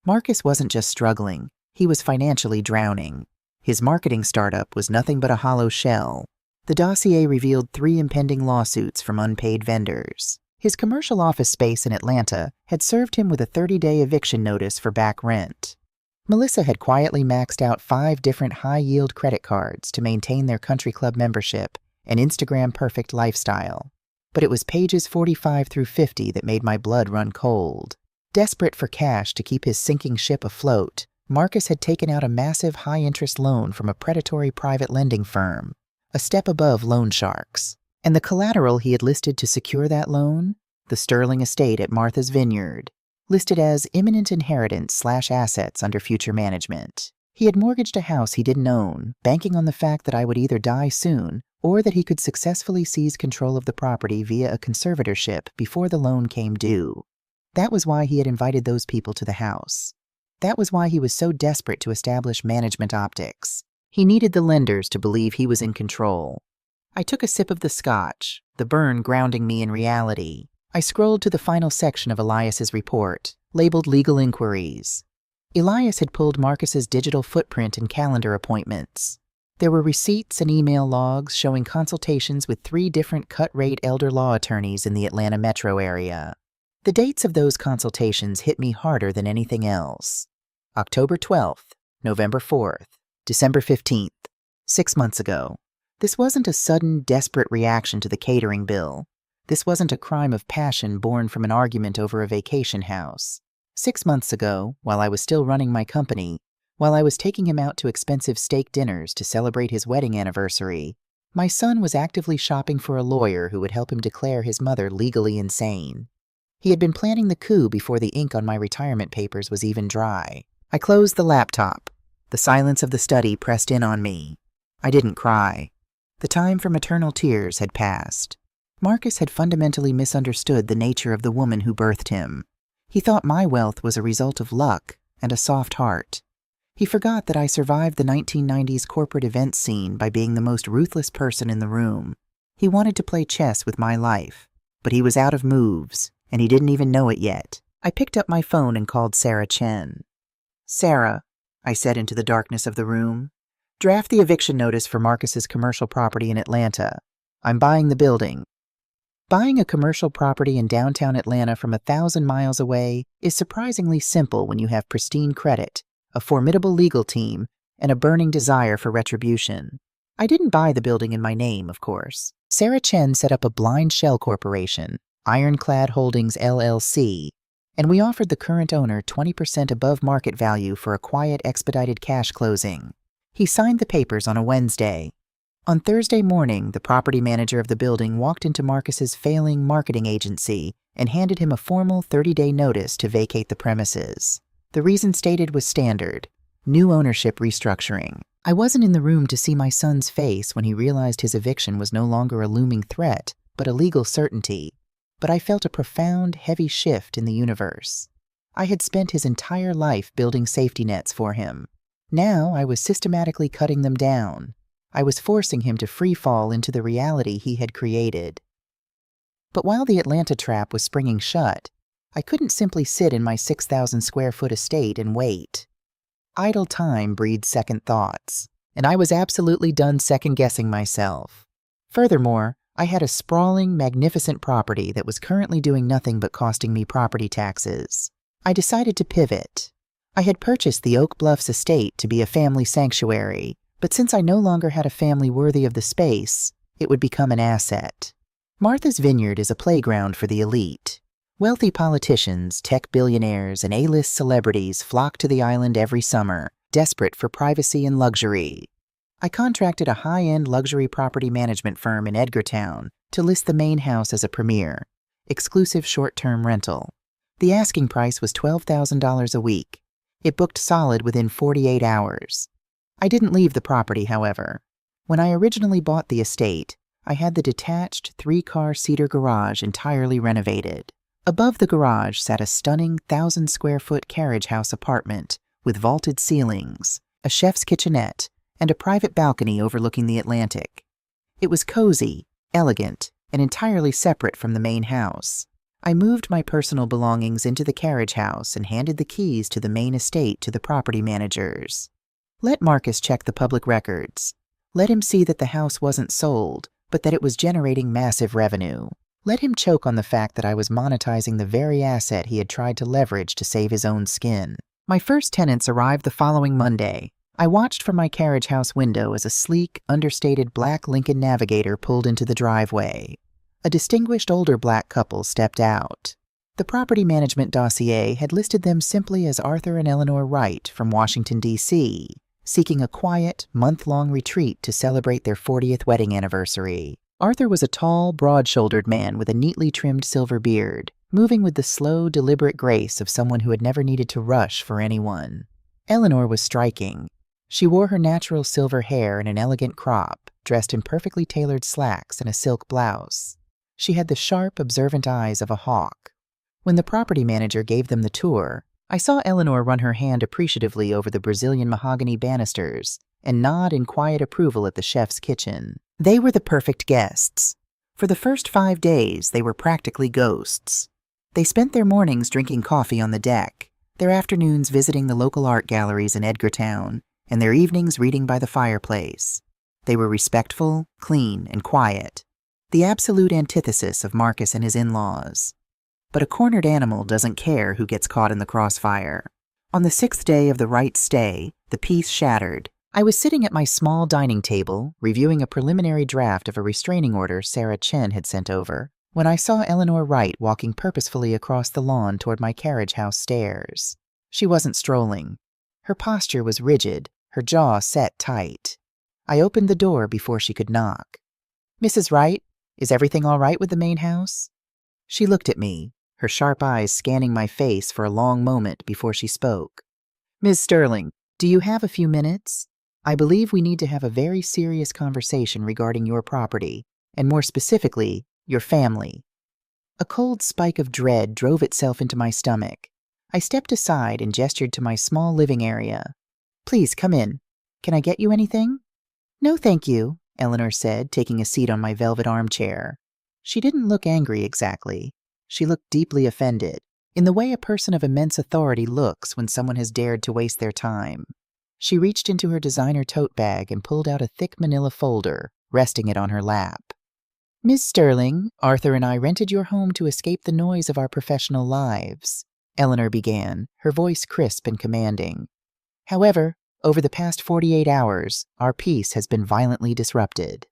Speaker 1: Marcus wasn't just struggling, he was financially drowning. His marketing startup was nothing but a hollow shell. The dossier revealed 3 impending lawsuits from unpaid vendors. His commercial office space in Atlanta had served him with a 30-day eviction notice for back rent. Melissa had quietly maxed out 5 different high-yield credit cards to maintain their country club membership and Instagram-perfect lifestyle. But it was pages 45 through 50 that made my blood run cold. Desperate for cash to keep his sinking ship afloat, Marcus had taken out a massive high-interest loan from a predatory private lending firm, a step above loan sharks. And the collateral he had listed to secure that loan, the sterling estate at Martha's Vineyard, listed as imminent inheritance/assets under future management. He had mortgaged a house he didn't own, banking on the fact that I would either die soon or that he could successfully seize control of the property via a conservatorship before the loan came due. That was why he had invited those people to the house. That was why he was so desperate to establish management optics. He needed the lenders to believe he was in control. I took a sip of the scotch, the burn grounding me in reality. I scrolled to the final section of Elias's report, labeled Legal Inquiries. Elias had pulled Marcus's digital footprint and calendar appointments. There were receipts and email logs showing consultations with 3 different cut-rate elder law attorneys in the Atlanta metro area. The dates of those consultations hit me harder than anything else. October 12th, November 4th, December 15th, 6 months ago. This wasn't a sudden, desperate reaction to the catering bill. This wasn't a crime of passion born from an argument over a vacation house. 6 months ago, while I was still running my company, while I was taking him out to expensive steak dinners to celebrate his wedding anniversary, my son was actively shopping for a lawyer who would help him declare his mother legally insane. He had been planning the coup before the ink on my retirement papers was even dry. I closed the laptop. The silence of the study pressed in on me. I didn't cry. The time for maternal tears had passed. Marcus had fundamentally misunderstood the nature of the woman who birthed him. He thought my wealth was a result of luck and a soft heart. He forgot that I survived the 1990s corporate event scene by being the most ruthless person in the room. He wanted to play chess with my life, but he was out of moves, and he didn't even know it yet. I picked up my phone and called Sarah Chen. "Sarah," I said into the darkness of the room, "draft the eviction notice for Marcus's commercial property in Atlanta. I'm buying the building." Buying a commercial property in downtown Atlanta from 1,000 miles away is surprisingly simple when you have pristine credit, a formidable legal team, and a burning desire for retribution. I didn't buy the building in my name, of course. Sarah Chen set up a blind shell corporation, Ironclad Holdings LLC, and we offered the current owner 20% above market value for a quiet, expedited cash closing. He signed the papers on a Wednesday. On Thursday morning, the property manager of the building walked into Marcus's failing marketing agency and handed him a formal 30-day notice to vacate the premises. The reason stated was standard: new ownership restructuring. I wasn't in the room to see my son's face when he realized his eviction was no longer a looming threat, but a legal certainty. But I felt a profound, heavy shift in the universe. I had spent his entire life building safety nets for him. Now I was systematically cutting them down. I was forcing him to free fall into the reality he had created. But while the Atlanta trap was springing shut, I couldn't simply sit in my 6,000 square foot estate and wait. Idle time breeds second thoughts, and I was absolutely done second-guessing myself. Furthermore, I had a sprawling, magnificent property that was currently doing nothing but costing me property taxes. I decided to pivot. I had purchased the Oak Bluffs estate to be a family sanctuary, but since I no longer had a family worthy of the space, it would become an asset. Martha's Vineyard is a playground for the elite. Wealthy politicians, tech billionaires, and A-list celebrities flock to the island every summer, desperate for privacy and luxury. I contracted a high-end luxury property management firm in Edgartown to list the main house as a premier, exclusive short-term rental. The asking price was $12,000 a week. It booked solid within 48 hours. I didn't leave the property, however. When I originally bought the estate, I had the detached 3-car cedar garage entirely renovated. Above the garage sat a stunning 1,000-square-foot carriage house apartment with vaulted ceilings, a chef's kitchenette, and a private balcony overlooking the Atlantic. It was cozy, elegant, and entirely separate from the main house. I moved my personal belongings into the carriage house and handed the keys to the main estate to the property managers. Let Marcus check the public records. Let him see that the house wasn't sold, but that it was generating massive revenue. Let him choke on the fact that I was monetizing the very asset he had tried to leverage to save his own skin. My first tenants arrived the following Monday. I watched from my carriage house window as a sleek, understated black Lincoln Navigator pulled into the driveway. A distinguished older black couple stepped out. The property management dossier had listed them simply as Arthur and Eleanor Wright from Washington, D.C., seeking a quiet, month-long retreat to celebrate their 40th wedding anniversary. Arthur was a tall, broad-shouldered man with a neatly trimmed silver beard, moving with the slow, deliberate grace of someone who had never needed to rush for anyone. Eleanor was striking. She wore her natural silver hair in an elegant crop, dressed in perfectly tailored slacks and a silk blouse. She had the sharp, observant eyes of a hawk. When the property manager gave them the tour, I saw Eleanor run her hand appreciatively over the Brazilian mahogany banisters and nod in quiet approval at the chef's kitchen. They were the perfect guests. For the first 5 days, they were practically ghosts. They spent their mornings drinking coffee on the deck, their afternoons visiting the local art galleries in Edgartown, and their evenings reading by the fireplace. They were respectful, clean, and quiet, the absolute antithesis of Marcus and his in-laws. But a cornered animal doesn't care who gets caught in the crossfire. On the 6th day of the Wright stay, the peace shattered. I was sitting at my small dining table, reviewing a preliminary draft of a restraining order Sarah Chen had sent over, when I saw Eleanor Wright walking purposefully across the lawn toward my carriage house stairs. She wasn't strolling. Her posture was rigid, her jaw set tight. I opened the door before she could knock. "Mrs. Wright, is everything all right with the main house?" She looked at me, her sharp eyes scanning my face for a long moment before she spoke. "Ms. Sterling, do you have a few minutes? I believe we need to have a very serious conversation regarding your property, and more specifically, your family." A cold spike of dread drove itself into my stomach. I stepped aside and gestured to my small living area. "Please, come in. Can I get you anything?" "No, thank you," Eleanor said, taking a seat on my velvet armchair. She didn't look angry exactly. She looked deeply offended, in the way a person of immense authority looks when someone has dared to waste their time. She reached into her designer tote bag and pulled out a thick manila folder, resting it on her lap. "Ms. Sterling, Arthur and I rented your home to escape the noise of our professional lives," Eleanor began, her voice crisp and commanding. "However, over the past 48 hours, our peace has been violently disrupted.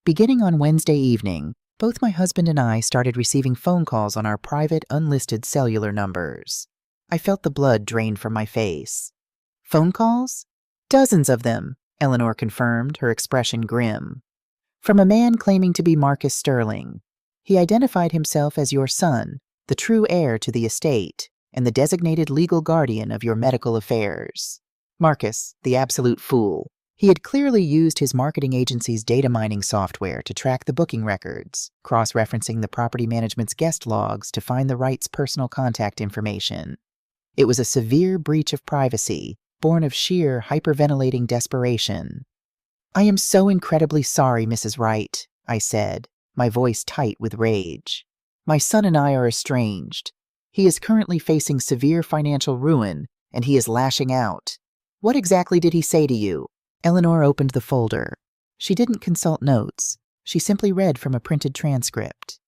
Speaker 1: Beginning on Wednesday evening, both my husband and I started receiving phone calls on our private, unlisted cellular numbers. I felt the blood drain from my face. Phone calls? Dozens of them, Eleanor confirmed, her expression grim. From a man claiming to be Marcus Sterling. He identified himself as your son, the true heir to the estate, and the designated legal guardian of your medical affairs. Marcus, the absolute fool. He had clearly used his marketing agency's data mining software to track the booking records, cross-referencing the property management's guest logs to find the Wright's personal contact information. It was a severe breach of privacy, born of sheer, hyperventilating desperation. "I am so incredibly sorry, Mrs. Wright," I said, my voice tight with rage. "My son and I are estranged. He is currently facing severe financial ruin, and he is lashing out. What exactly did he say to you?" Eleanor opened the folder. She didn't consult notes. She simply read from a printed transcript.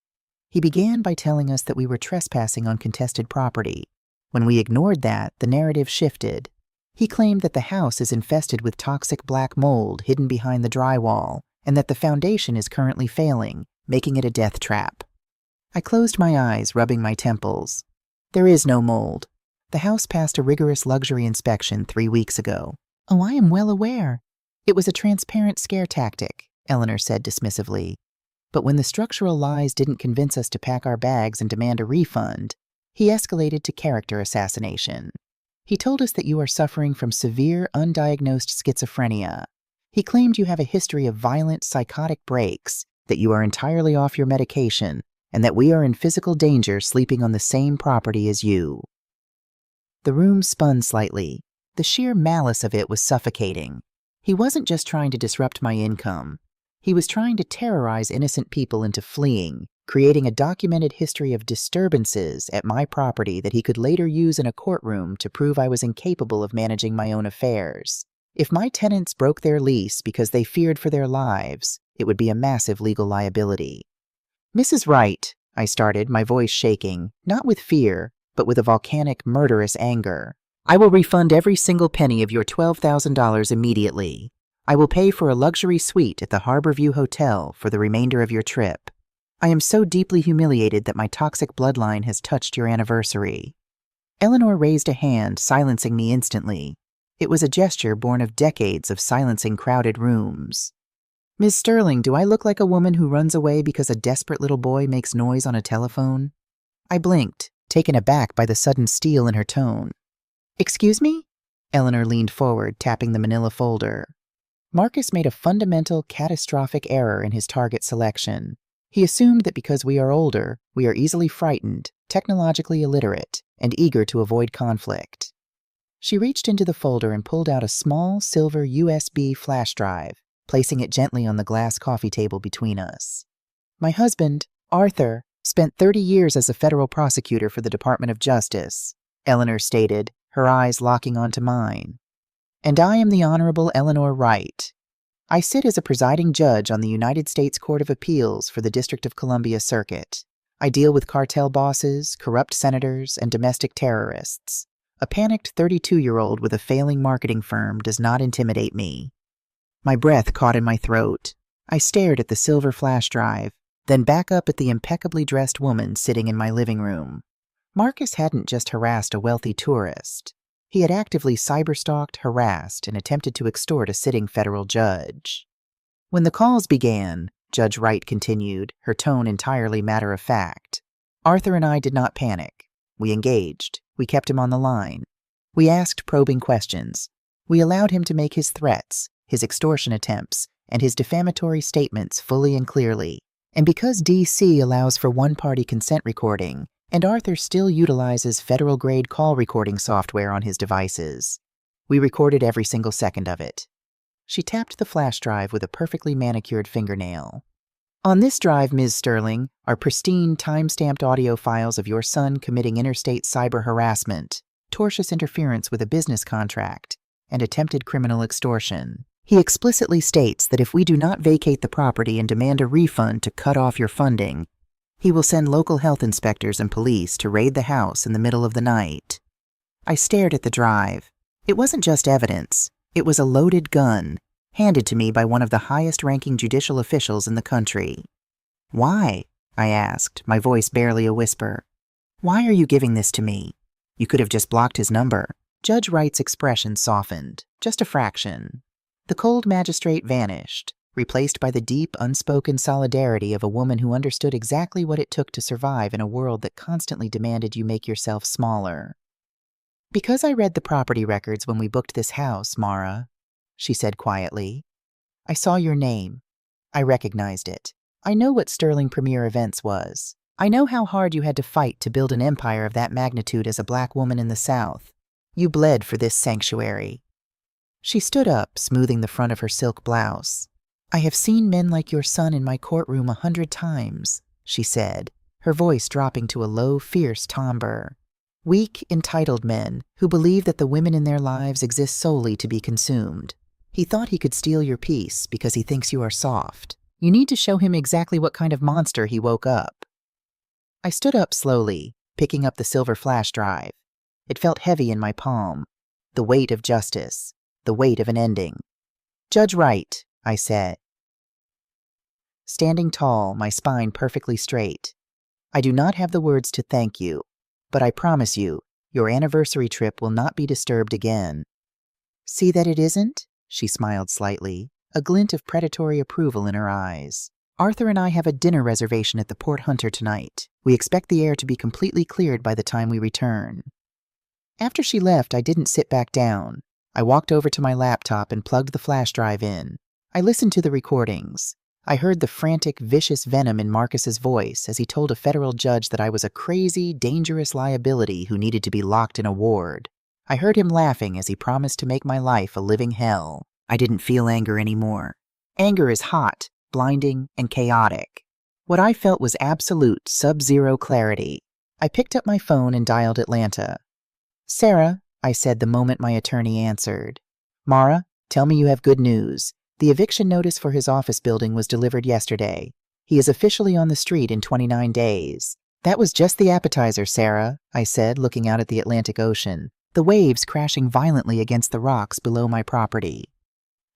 Speaker 1: "He began by telling us that we were trespassing on contested property. When we ignored that, the narrative shifted. He claimed that the house is infested with toxic black mold hidden behind the drywall, and that the foundation is currently failing, making it a death trap." I closed my eyes, rubbing my temples. "There is no mold. The house passed a rigorous luxury inspection 3 weeks ago." "Oh, I am well aware." "It was a transparent scare tactic," Eleanor said dismissively. "But when the structural lies didn't convince us to pack our bags and demand a refund, he escalated to character assassination. He told us that you are suffering from severe, undiagnosed schizophrenia. He claimed you have a history of violent, psychotic breaks, that you are entirely off your medication, and that we are in physical danger sleeping on the same property as you." The room spun slightly. The sheer malice of it was suffocating. He wasn't just trying to disrupt my income. He was trying to terrorize innocent people into fleeing, creating a documented history of disturbances at my property that he could later use in a courtroom to prove I was incapable of managing my own affairs. If my tenants broke their lease because they feared for their lives, it would be a massive legal liability. Mrs. Wright, I started, my voice shaking, not with fear, but with a volcanic, murderous anger. I will refund every single penny of your $12,000 immediately. I will pay for a luxury suite at the Harborview Hotel for the remainder of your trip. I am so deeply humiliated that my toxic bloodline has touched your anniversary. Eleanor raised a hand, silencing me instantly. It was a gesture born of decades of silencing crowded rooms. Ms. Sterling, do I look like a woman who runs away because a desperate little boy makes noise on a telephone? I blinked, taken aback by the sudden steel in her tone. Excuse me? Eleanor leaned forward, tapping the manila folder. Marcus made a fundamental, catastrophic error in his target selection. He assumed that because we are older, we are easily frightened, technologically illiterate, and eager to avoid conflict. She reached into the folder and pulled out a small silver USB flash drive, placing it gently on the glass coffee table between us. My husband, Arthur, spent 30 years as a federal prosecutor for the Department of Justice, Eleanor stated, her eyes locking onto mine. And I am the Honorable Eleanor Wright. I sit as a presiding judge on the United States Court of Appeals for the District of Columbia Circuit. I deal with cartel bosses, corrupt senators, and domestic terrorists. A panicked 32-year-old with a failing marketing firm does not intimidate me. My breath caught in my throat. I stared at the silver flash drive, then back up at the impeccably dressed woman sitting in my living room. Marcus hadn't just harassed a wealthy tourist. He had actively cyberstalked, harassed, and attempted to extort a sitting federal judge. When the calls began, Judge Wright continued, her tone entirely matter-of-fact, Arthur and I did not panic. We engaged. We kept him on the line. We asked probing questions. We allowed him to make his threats, his extortion attempts, and his defamatory statements fully and clearly. And because D.C. allows for one-party consent recording, and Arthur still utilizes federal-grade call recording software on his devices, we recorded every single second of it. She tapped the flash drive with a perfectly manicured fingernail. On this drive, Ms. Sterling, are pristine, time-stamped audio files of your son committing interstate cyber harassment, tortious interference with a business contract, and attempted criminal extortion. He explicitly states that if we do not vacate the property and demand a refund to cut off your funding, he will send local health inspectors and police to raid the house in the middle of the night. I stared at the drive. It wasn't just evidence. It was a loaded gun, handed to me by one of the highest-ranking judicial officials in the country. Why? I asked, my voice barely a whisper. Why are you giving this to me? You could have just blocked his number. Judge Wright's expression softened, just a fraction. The cold magistrate vanished, replaced by the deep, unspoken solidarity of a woman who understood exactly what it took to survive in a world that constantly demanded you make yourself smaller. Because I read the property records when we booked this house, Marah, she said quietly. I saw your name. I recognized it. I know what Sterling Premier Events was. I know how hard you had to fight to build an empire of that magnitude as a black woman in the South. You bled for this sanctuary. She stood up, smoothing the front of her silk blouse. I have seen men like your son in my courtroom 100 times, she said, her voice dropping to a low, fierce timbre. Weak, entitled men who believe that the women in their lives exist solely to be consumed. He thought he could steal your peace because he thinks you are soft. You need to show him exactly what kind of monster he woke up. I stood up slowly, picking up the silver flash drive. It felt heavy in my palm. The weight of justice. The weight of an ending. Judge Wright, I said. Standing tall, my spine perfectly straight. I do not have the words to thank you, but I promise you, your anniversary trip will not be disturbed again. See that it isn't? She smiled slightly, a glint of predatory approval in her eyes. Arthur and I have a dinner reservation at the Port Hunter tonight. We expect the air to be completely cleared by the time we return. After she left, I didn't sit back down. I walked over to my laptop and plugged the flash drive in. I listened to the recordings. I heard the frantic, vicious venom in Marcus's voice as he told a federal judge that I was a crazy, dangerous liability who needed to be locked in a ward. I heard him laughing as he promised to make my life a living hell. I didn't feel anger anymore. Anger is hot, blinding, and chaotic. What I felt was absolute, sub-zero clarity. I picked up my phone and dialed Atlanta. Sarah, I said the moment my attorney answered. Marah, tell me you have good news. The eviction notice for his office building was delivered yesterday. He is officially on the street in 29 days. That was just the appetizer, Sarah, I said, looking out at the Atlantic Ocean, the waves crashing violently against the rocks below my property.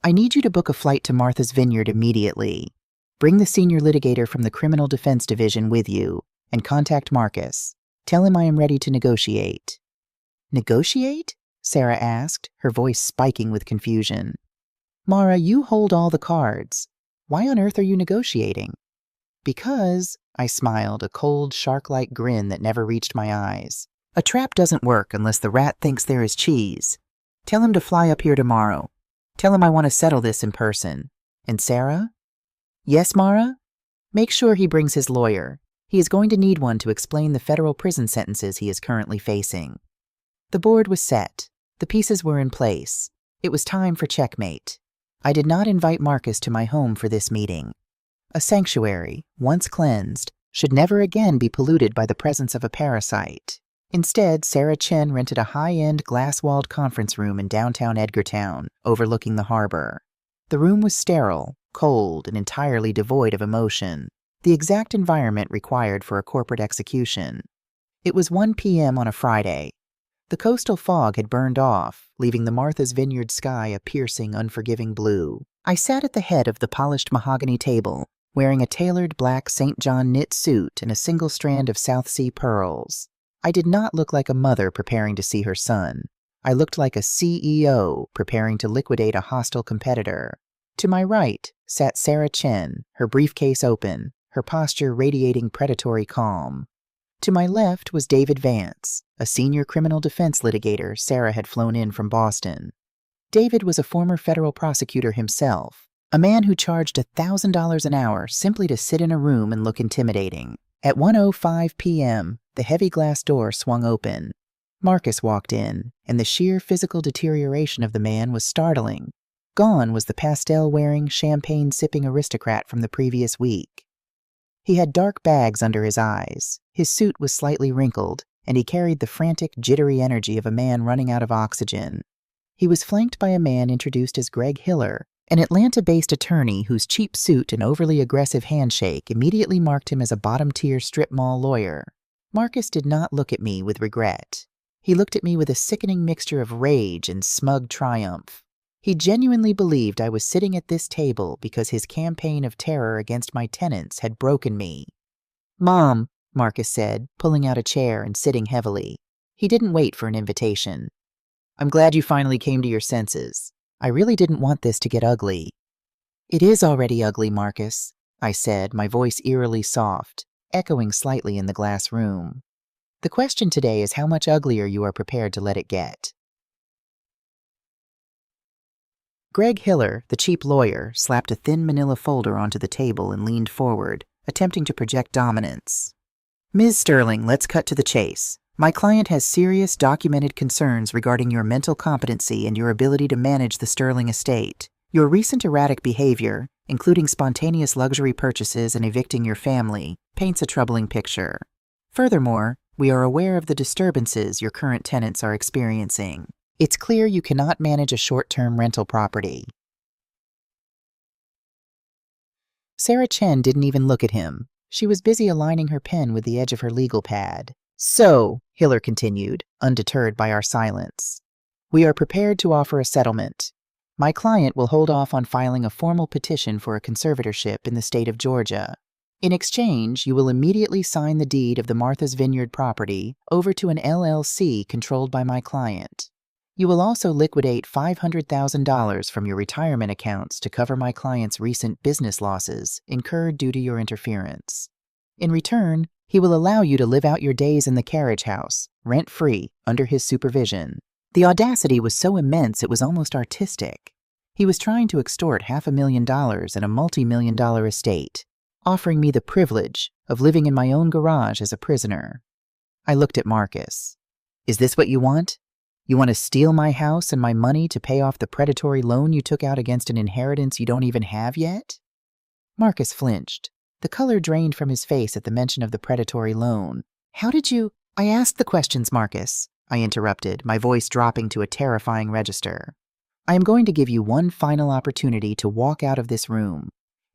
Speaker 1: I need you to book a flight to Martha's Vineyard immediately. Bring the senior litigator from the Criminal Defense Division with you, and contact Marcus. Tell him I am ready to negotiate. Negotiate? Sarah asked, her voice spiking with confusion. Marah, you hold all the cards. Why on earth are you negotiating? Because, I smiled, a cold, shark-like grin that never reached my eyes. A trap doesn't work unless the rat thinks there is cheese. Tell him to fly up here tomorrow. Tell him I want to settle this in person. And Sarah? Yes, Marah? Make sure he brings his lawyer. He is going to need one to explain the federal prison sentences he is currently facing. The board was set. The pieces were in place. It was time for checkmate. I did not invite Marcus to my home for this meeting. A sanctuary, once cleansed, should never again be polluted by the presence of a parasite. Instead, Sarah Chen rented a high-end, glass-walled conference room in downtown Edgartown, overlooking the harbor. The room was sterile, cold, and entirely devoid of emotion, the exact environment required for a corporate execution. It was 1 p.m. on a Friday. The coastal fog had burned off, leaving the Martha's Vineyard sky a piercing, unforgiving blue. I sat at the head of the polished mahogany table, wearing a tailored black St. John knit suit and a single strand of South Sea pearls. I did not look like a mother preparing to see her son. I looked like a CEO preparing to liquidate a hostile competitor. To my right sat Sarah Chen, her briefcase open, her posture radiating predatory calm. To my left was David Vance, a senior criminal defense litigator Sarah had flown in from Boston. David was a former federal prosecutor himself, a man who charged $1,000 an hour simply to sit in a room and look intimidating. At 1:05 p.m., the heavy glass door swung open. Marcus walked in, and the sheer physical deterioration of the man was startling. Gone was the pastel-wearing, champagne-sipping aristocrat from the previous week. He had dark bags under his eyes, his suit was slightly wrinkled, and he carried the frantic, jittery energy of a man running out of oxygen. He was flanked by a man introduced as Greg Hiller, an Atlanta-based attorney whose cheap suit and overly aggressive handshake immediately marked him as a bottom-tier strip mall lawyer. Marcus did not look at me with regret. He looked at me with a sickening mixture of rage and smug triumph. He genuinely believed I was sitting at this table because his campaign of terror against my tenants had broken me. "Mom," Marcus said, pulling out a chair and sitting heavily. He didn't wait for an invitation. "I'm glad you finally came to your senses. I really didn't want this to get ugly." "It is already ugly, Marcus," I said, my voice eerily soft, echoing slightly in the glass room. "The question today is how much uglier you are prepared to let it get." Greg Hiller, the cheap lawyer, slapped a thin manila folder onto the table and leaned forward, attempting to project dominance. "Ms. Sterling, let's cut to the chase. My client has serious documented concerns regarding your mental competency and your ability to manage the Sterling estate. Your recent erratic behavior, including spontaneous luxury purchases and evicting your family, paints a troubling picture. Furthermore, we are aware of the disturbances your current tenants are experiencing. It's clear you cannot manage a short-term rental property." Sarah Chen didn't even look at him. She was busy aligning her pen with the edge of her legal pad. "So," Hiller continued, undeterred by our silence, "we are prepared to offer a settlement. My client will hold off on filing a formal petition for a conservatorship in the state of Georgia. In exchange, you will immediately sign the deed of the Martha's Vineyard property over to an LLC controlled by my client. You will also liquidate $500,000 from your retirement accounts to cover my client's recent business losses incurred due to your interference. In return, he will allow you to live out your days in the carriage house, rent-free, under his supervision." The audacity was so immense it was almost artistic. He was trying to extort $500,000 and a multi-million-dollar estate, offering me the privilege of living in my own garage as a prisoner. I looked at Marcus. "Is this what you want? You want to steal my house and my money to pay off the predatory loan you took out against an inheritance you don't even have yet?" Marcus flinched. The color drained from his face at the mention of the predatory loan. "How did you—" "I asked the questions, Marcus," I interrupted, my voice dropping to a terrifying register. "I am going to give you one final opportunity to walk out of this room.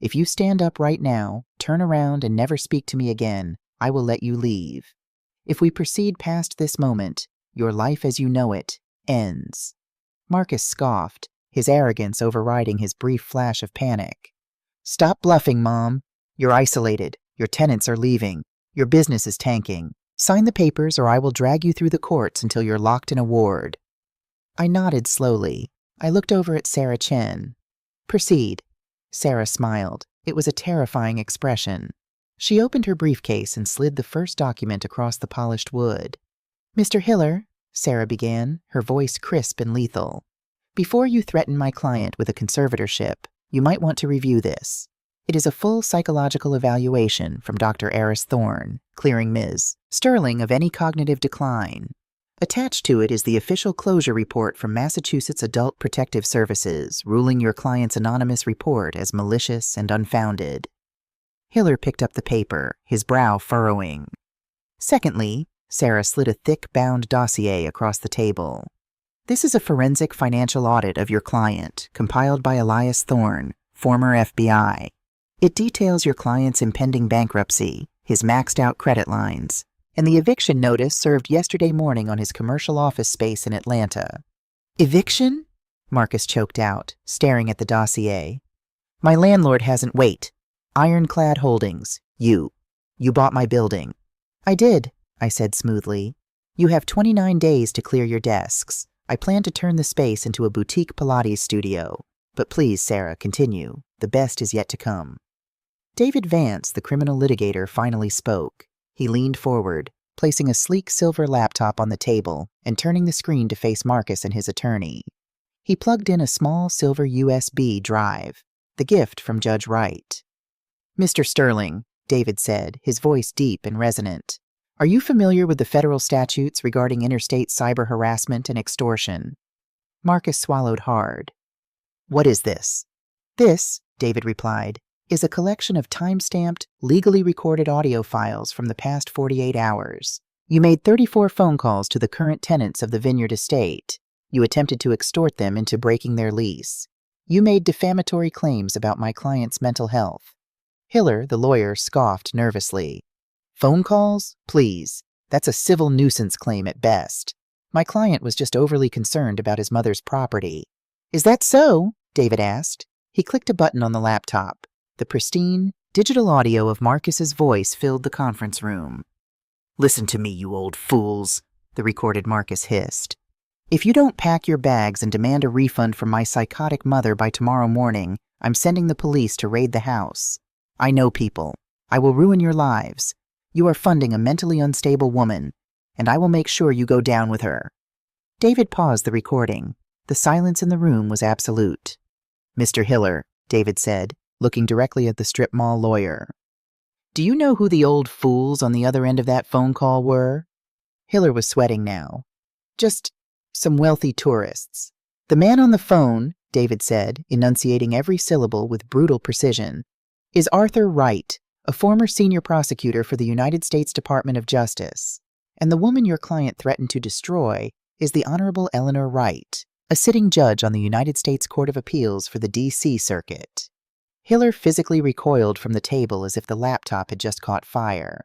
Speaker 1: If you stand up right now, turn around, and never speak to me again, I will let you leave. If we proceed past this moment, your life as you know it ends." Marcus scoffed, his arrogance overriding his brief flash of panic. "Stop bluffing, Mom. You're isolated. Your tenants are leaving. Your business is tanking. Sign the papers or I will drag you through the courts until you're locked in a ward." I nodded slowly. I looked over at Sarah Chen. "Proceed." Sarah smiled. It was a terrifying expression. She opened her briefcase and slid the first document across the polished wood. "Mr. Hiller," Sarah began, her voice crisp and lethal, "before you threaten my client with a conservatorship, you might want to review this. It is a full psychological evaluation from Dr. Eris Thorne, clearing Ms. Sterling of any cognitive decline. Attached to it is the official closure report from Massachusetts Adult Protective Services, ruling your client's anonymous report as malicious and unfounded." Hiller picked up the paper, his brow furrowing. "Secondly," Sarah slid a thick, bound dossier across the table. "This is a forensic financial audit of your client, compiled by Elias Thorne, former FBI. It details your client's impending bankruptcy, his maxed-out credit lines, and the eviction notice served yesterday morning on his commercial office space in Atlanta." "Eviction?" Marcus choked out, staring at the dossier. "My landlord hasn't wait. Ironclad Holdings. You bought my building." "I did," I said smoothly. "You have 29 days to clear your desks. I plan to turn the space into a boutique Pilates studio. But please, Sarah, continue. The best is yet to come." David Vance, the criminal litigator, finally spoke. He leaned forward, placing a sleek silver laptop on the table and turning the screen to face Marcus and his attorney. He plugged in a small silver USB drive, the gift from Judge Wright. "Mr. Sterling," David said, his voice deep and resonant, "are you familiar with the federal statutes regarding interstate cyber harassment and extortion?" Marcus swallowed hard. "What is this?" "This," David replied, "is a collection of time-stamped, legally recorded audio files from the past 48 hours. You made 34 phone calls to the current tenants of the Vineyard estate. You attempted to extort them into breaking their lease. You made defamatory claims about my client's mental health." Hiller, the lawyer, scoffed nervously. "Phone calls? Please. That's a civil nuisance claim at best. My client was just overly concerned about his mother's property." "Is that so?" David asked. He clicked a button on the laptop. The pristine, digital audio of Marcus's voice filled the conference room. "Listen to me, you old fools," the recorded Marcus hissed. "If you don't pack your bags and demand a refund from my psychotic mother by tomorrow morning, I'm sending the police to raid the house. I know people. I will ruin your lives. You are funding a mentally unstable woman, and I will make sure you go down with her." David paused the recording. The silence in the room was absolute. "Mr. Hiller," David said, looking directly at the strip mall lawyer, "do you know who the old fools on the other end of that phone call were?" Hiller was sweating now. "Just some wealthy tourists." "The man on the phone," David said, enunciating every syllable with brutal precision, "is Arthur Wright, a former senior prosecutor for the United States Department of Justice. And the woman your client threatened to destroy is the Honorable Eleanor Wright, a sitting judge on the United States Court of Appeals for the D.C. Circuit." Hiller physically recoiled from the table as if the laptop had just caught fire.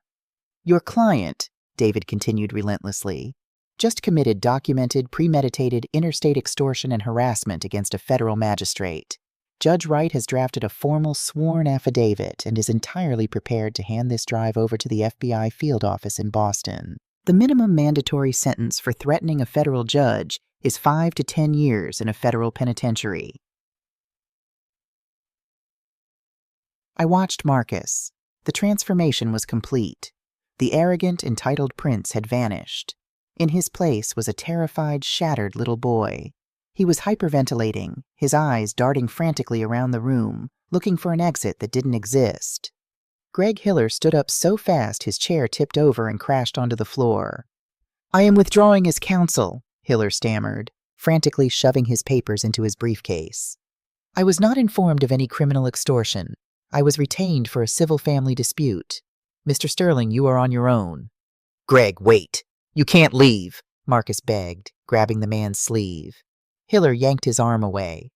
Speaker 1: "Your client," David continued relentlessly, "just committed documented, premeditated interstate extortion and harassment against a federal magistrate. Judge Wright has drafted a formal sworn affidavit and is entirely prepared to hand this drive over to the FBI field office in Boston. The minimum mandatory sentence for threatening a federal judge is 5 to 10 years in a federal penitentiary." I watched Marcus. The transformation was complete. The arrogant, entitled prince had vanished. In his place was a terrified, shattered little boy. He was hyperventilating, his eyes darting frantically around the room, looking for an exit that didn't exist. Greg Hiller stood up so fast his chair tipped over and crashed onto the floor. "I am withdrawing as counsel," Hiller stammered, frantically shoving his papers into his briefcase. "I was not informed of any criminal extortion. I was retained for a civil family dispute. Mr. Sterling, you are on your own." "Greg, wait. You can't leave," Marcus begged, grabbing the man's sleeve. Hiller yanked his arm away.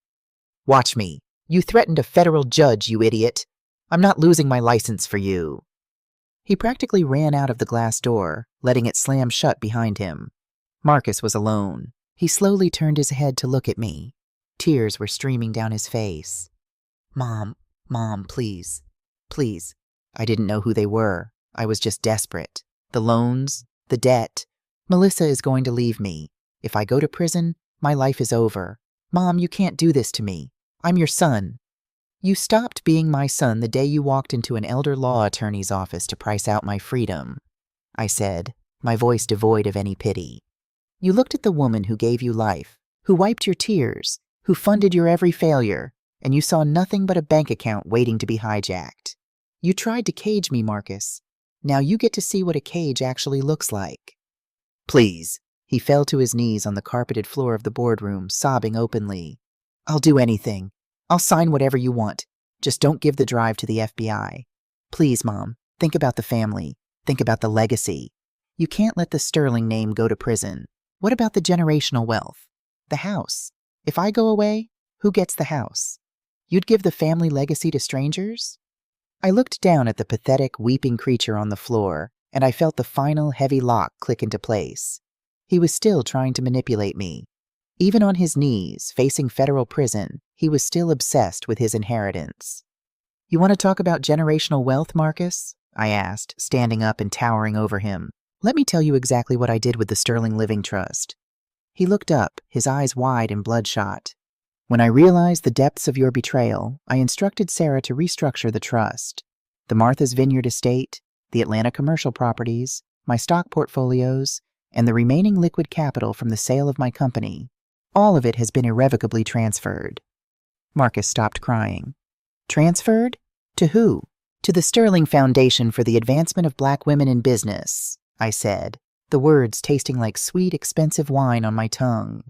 Speaker 1: "Watch me. You threatened a federal judge, you idiot. I'm not losing my license for you." He practically ran out of the glass door, letting it slam shut behind him. Marcus was alone. He slowly turned his head to look at me. Tears were streaming down his face. Mom, please, please." I didn't know who they were. I was just desperate. The loans, the debt. Melissa is going to leave me. If I go to prison, my life is over. Mom, you can't do this to me. I'm your son. You stopped being my son the day you walked into an elder law attorney's office to price out my freedom, I said, my voice devoid of any pity. You looked at the woman who gave you life, who wiped your tears, who funded your every failure, and you saw nothing but a bank account waiting to be hijacked. You tried to cage me, Marcus. Now you get to see what a cage actually looks like. Please. He fell to his knees on the carpeted floor of the boardroom, sobbing openly. I'll do anything. I'll sign whatever you want. Just don't give the drive to the FBI. Please, Mom, think about the family. Think about the legacy. You can't let the Sterling name go to prison. What about the generational wealth? The house. If I go away, who gets the house? You'd give the family legacy to strangers? I looked down at the pathetic, weeping creature on the floor, and I felt the final heavy lock click into place. He was still trying to manipulate me. Even on his knees, facing federal prison, he was still obsessed with his inheritance. You want to talk about generational wealth, Marcus? I asked, standing up and towering over him. Let me tell you exactly what I did with the Sterling Living Trust. He looked up, his eyes wide and bloodshot. When I realized the depths of your betrayal, I instructed Sarah to restructure the trust. The Martha's Vineyard estate, the Atlanta commercial properties, my stock portfolios, and the remaining liquid capital from the sale of my company. All of it has been irrevocably transferred. Marcus stopped crying. Transferred? To who? To the Sterling Foundation for the Advancement of Black Women in Business, I said, the words tasting like sweet, expensive wine on my tongue.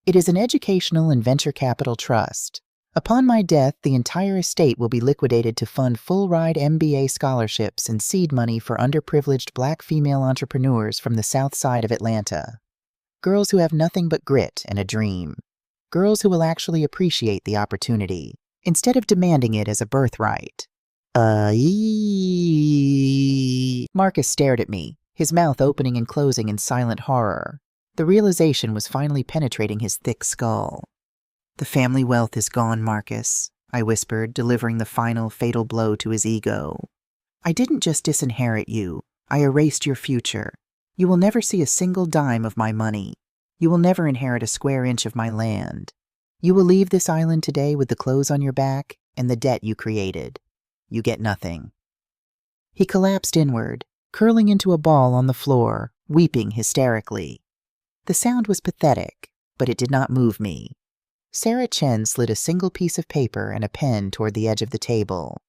Speaker 1: It is an educational and venture capital trust. Upon my death, the entire estate will be liquidated to fund full-ride MBA scholarships and seed money for underprivileged Black female entrepreneurs from the South Side of Atlanta. Girls who have nothing but grit and a dream. Girls who will actually appreciate the opportunity, instead of demanding it as a birthright. Marcus stared at me, his mouth opening and closing in silent horror. The realization was finally penetrating his thick skull. The family wealth is gone, Marcus, I whispered, delivering the final fatal blow to his ego. I didn't just disinherit you. I erased your future. You will never see a single dime of my money. You will never inherit a square inch of my land. You will leave this island today with the clothes on your back and the debt you created. You get nothing. He collapsed inward, curling into a ball on the floor, weeping hysterically. The sound was pathetic, but it did not move me. Sarah Chen slid a single piece of paper and a pen toward the edge of the table.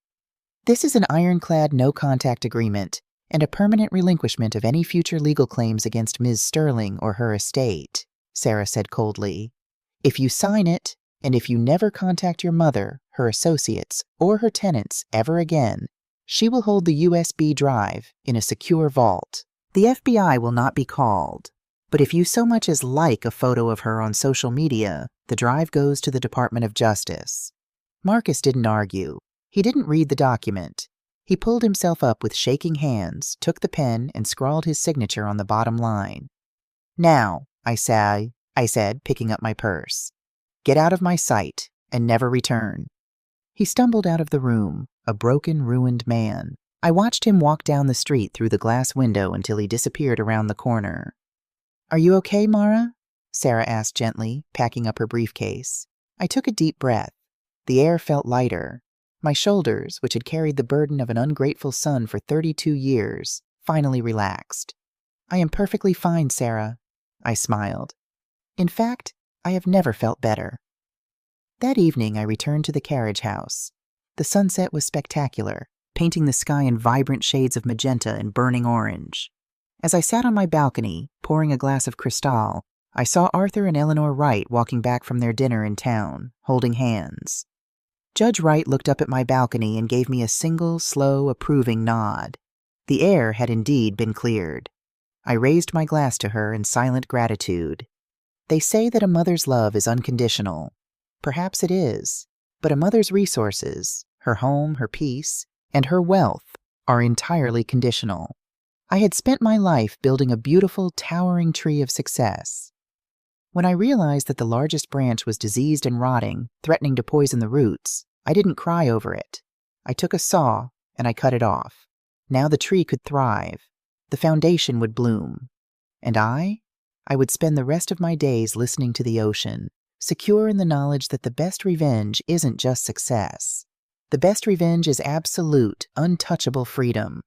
Speaker 1: This is an ironclad no-contact agreement and a permanent relinquishment of any future legal claims against Ms. Sterling or her estate, Sarah said coldly. If you sign it, and if you never contact your mother, her associates, or her tenants ever again, she will hold the USB drive in a secure vault. The FBI will not be called. But if you so much as like a photo of her on social media, the drive goes to the Department of Justice. Marcus didn't argue. He didn't read the document. He pulled himself up with shaking hands, took the pen, and scrawled his signature on the bottom line. Now, I said, picking up my purse. Get out of my sight, and never return. He stumbled out of the room, a broken, ruined man. I watched him walk down the street through the glass window until he disappeared around the corner. Are you okay, Marah? Sarah asked gently, packing up her briefcase. I took a deep breath. The air felt lighter. My shoulders, which had carried the burden of an ungrateful son for 32 years, finally relaxed. I am perfectly fine, Sarah. I smiled. In fact, I have never felt better. That evening, I returned to the carriage house. The sunset was spectacular, painting the sky in vibrant shades of magenta and burning orange. As I sat on my balcony, pouring a glass of Cristal, I saw Arthur and Eleanor Wright walking back from their dinner in town, holding hands. Judge Wright looked up at my balcony and gave me a single, slow, approving nod. The air had indeed been cleared. I raised my glass to her in silent gratitude. They say that a mother's love is unconditional. Perhaps it is, but a mother's resources, her home, her peace, and her wealth are entirely conditional. I had spent my life building a beautiful, towering tree of success. When I realized that the largest branch was diseased and rotting, threatening to poison the roots, I didn't cry over it. I took a saw and I cut it off. Now the tree could thrive. The foundation would bloom. And I would spend the rest of my days listening to the ocean, secure in the knowledge that the best revenge isn't just success. The best revenge is absolute, untouchable freedom.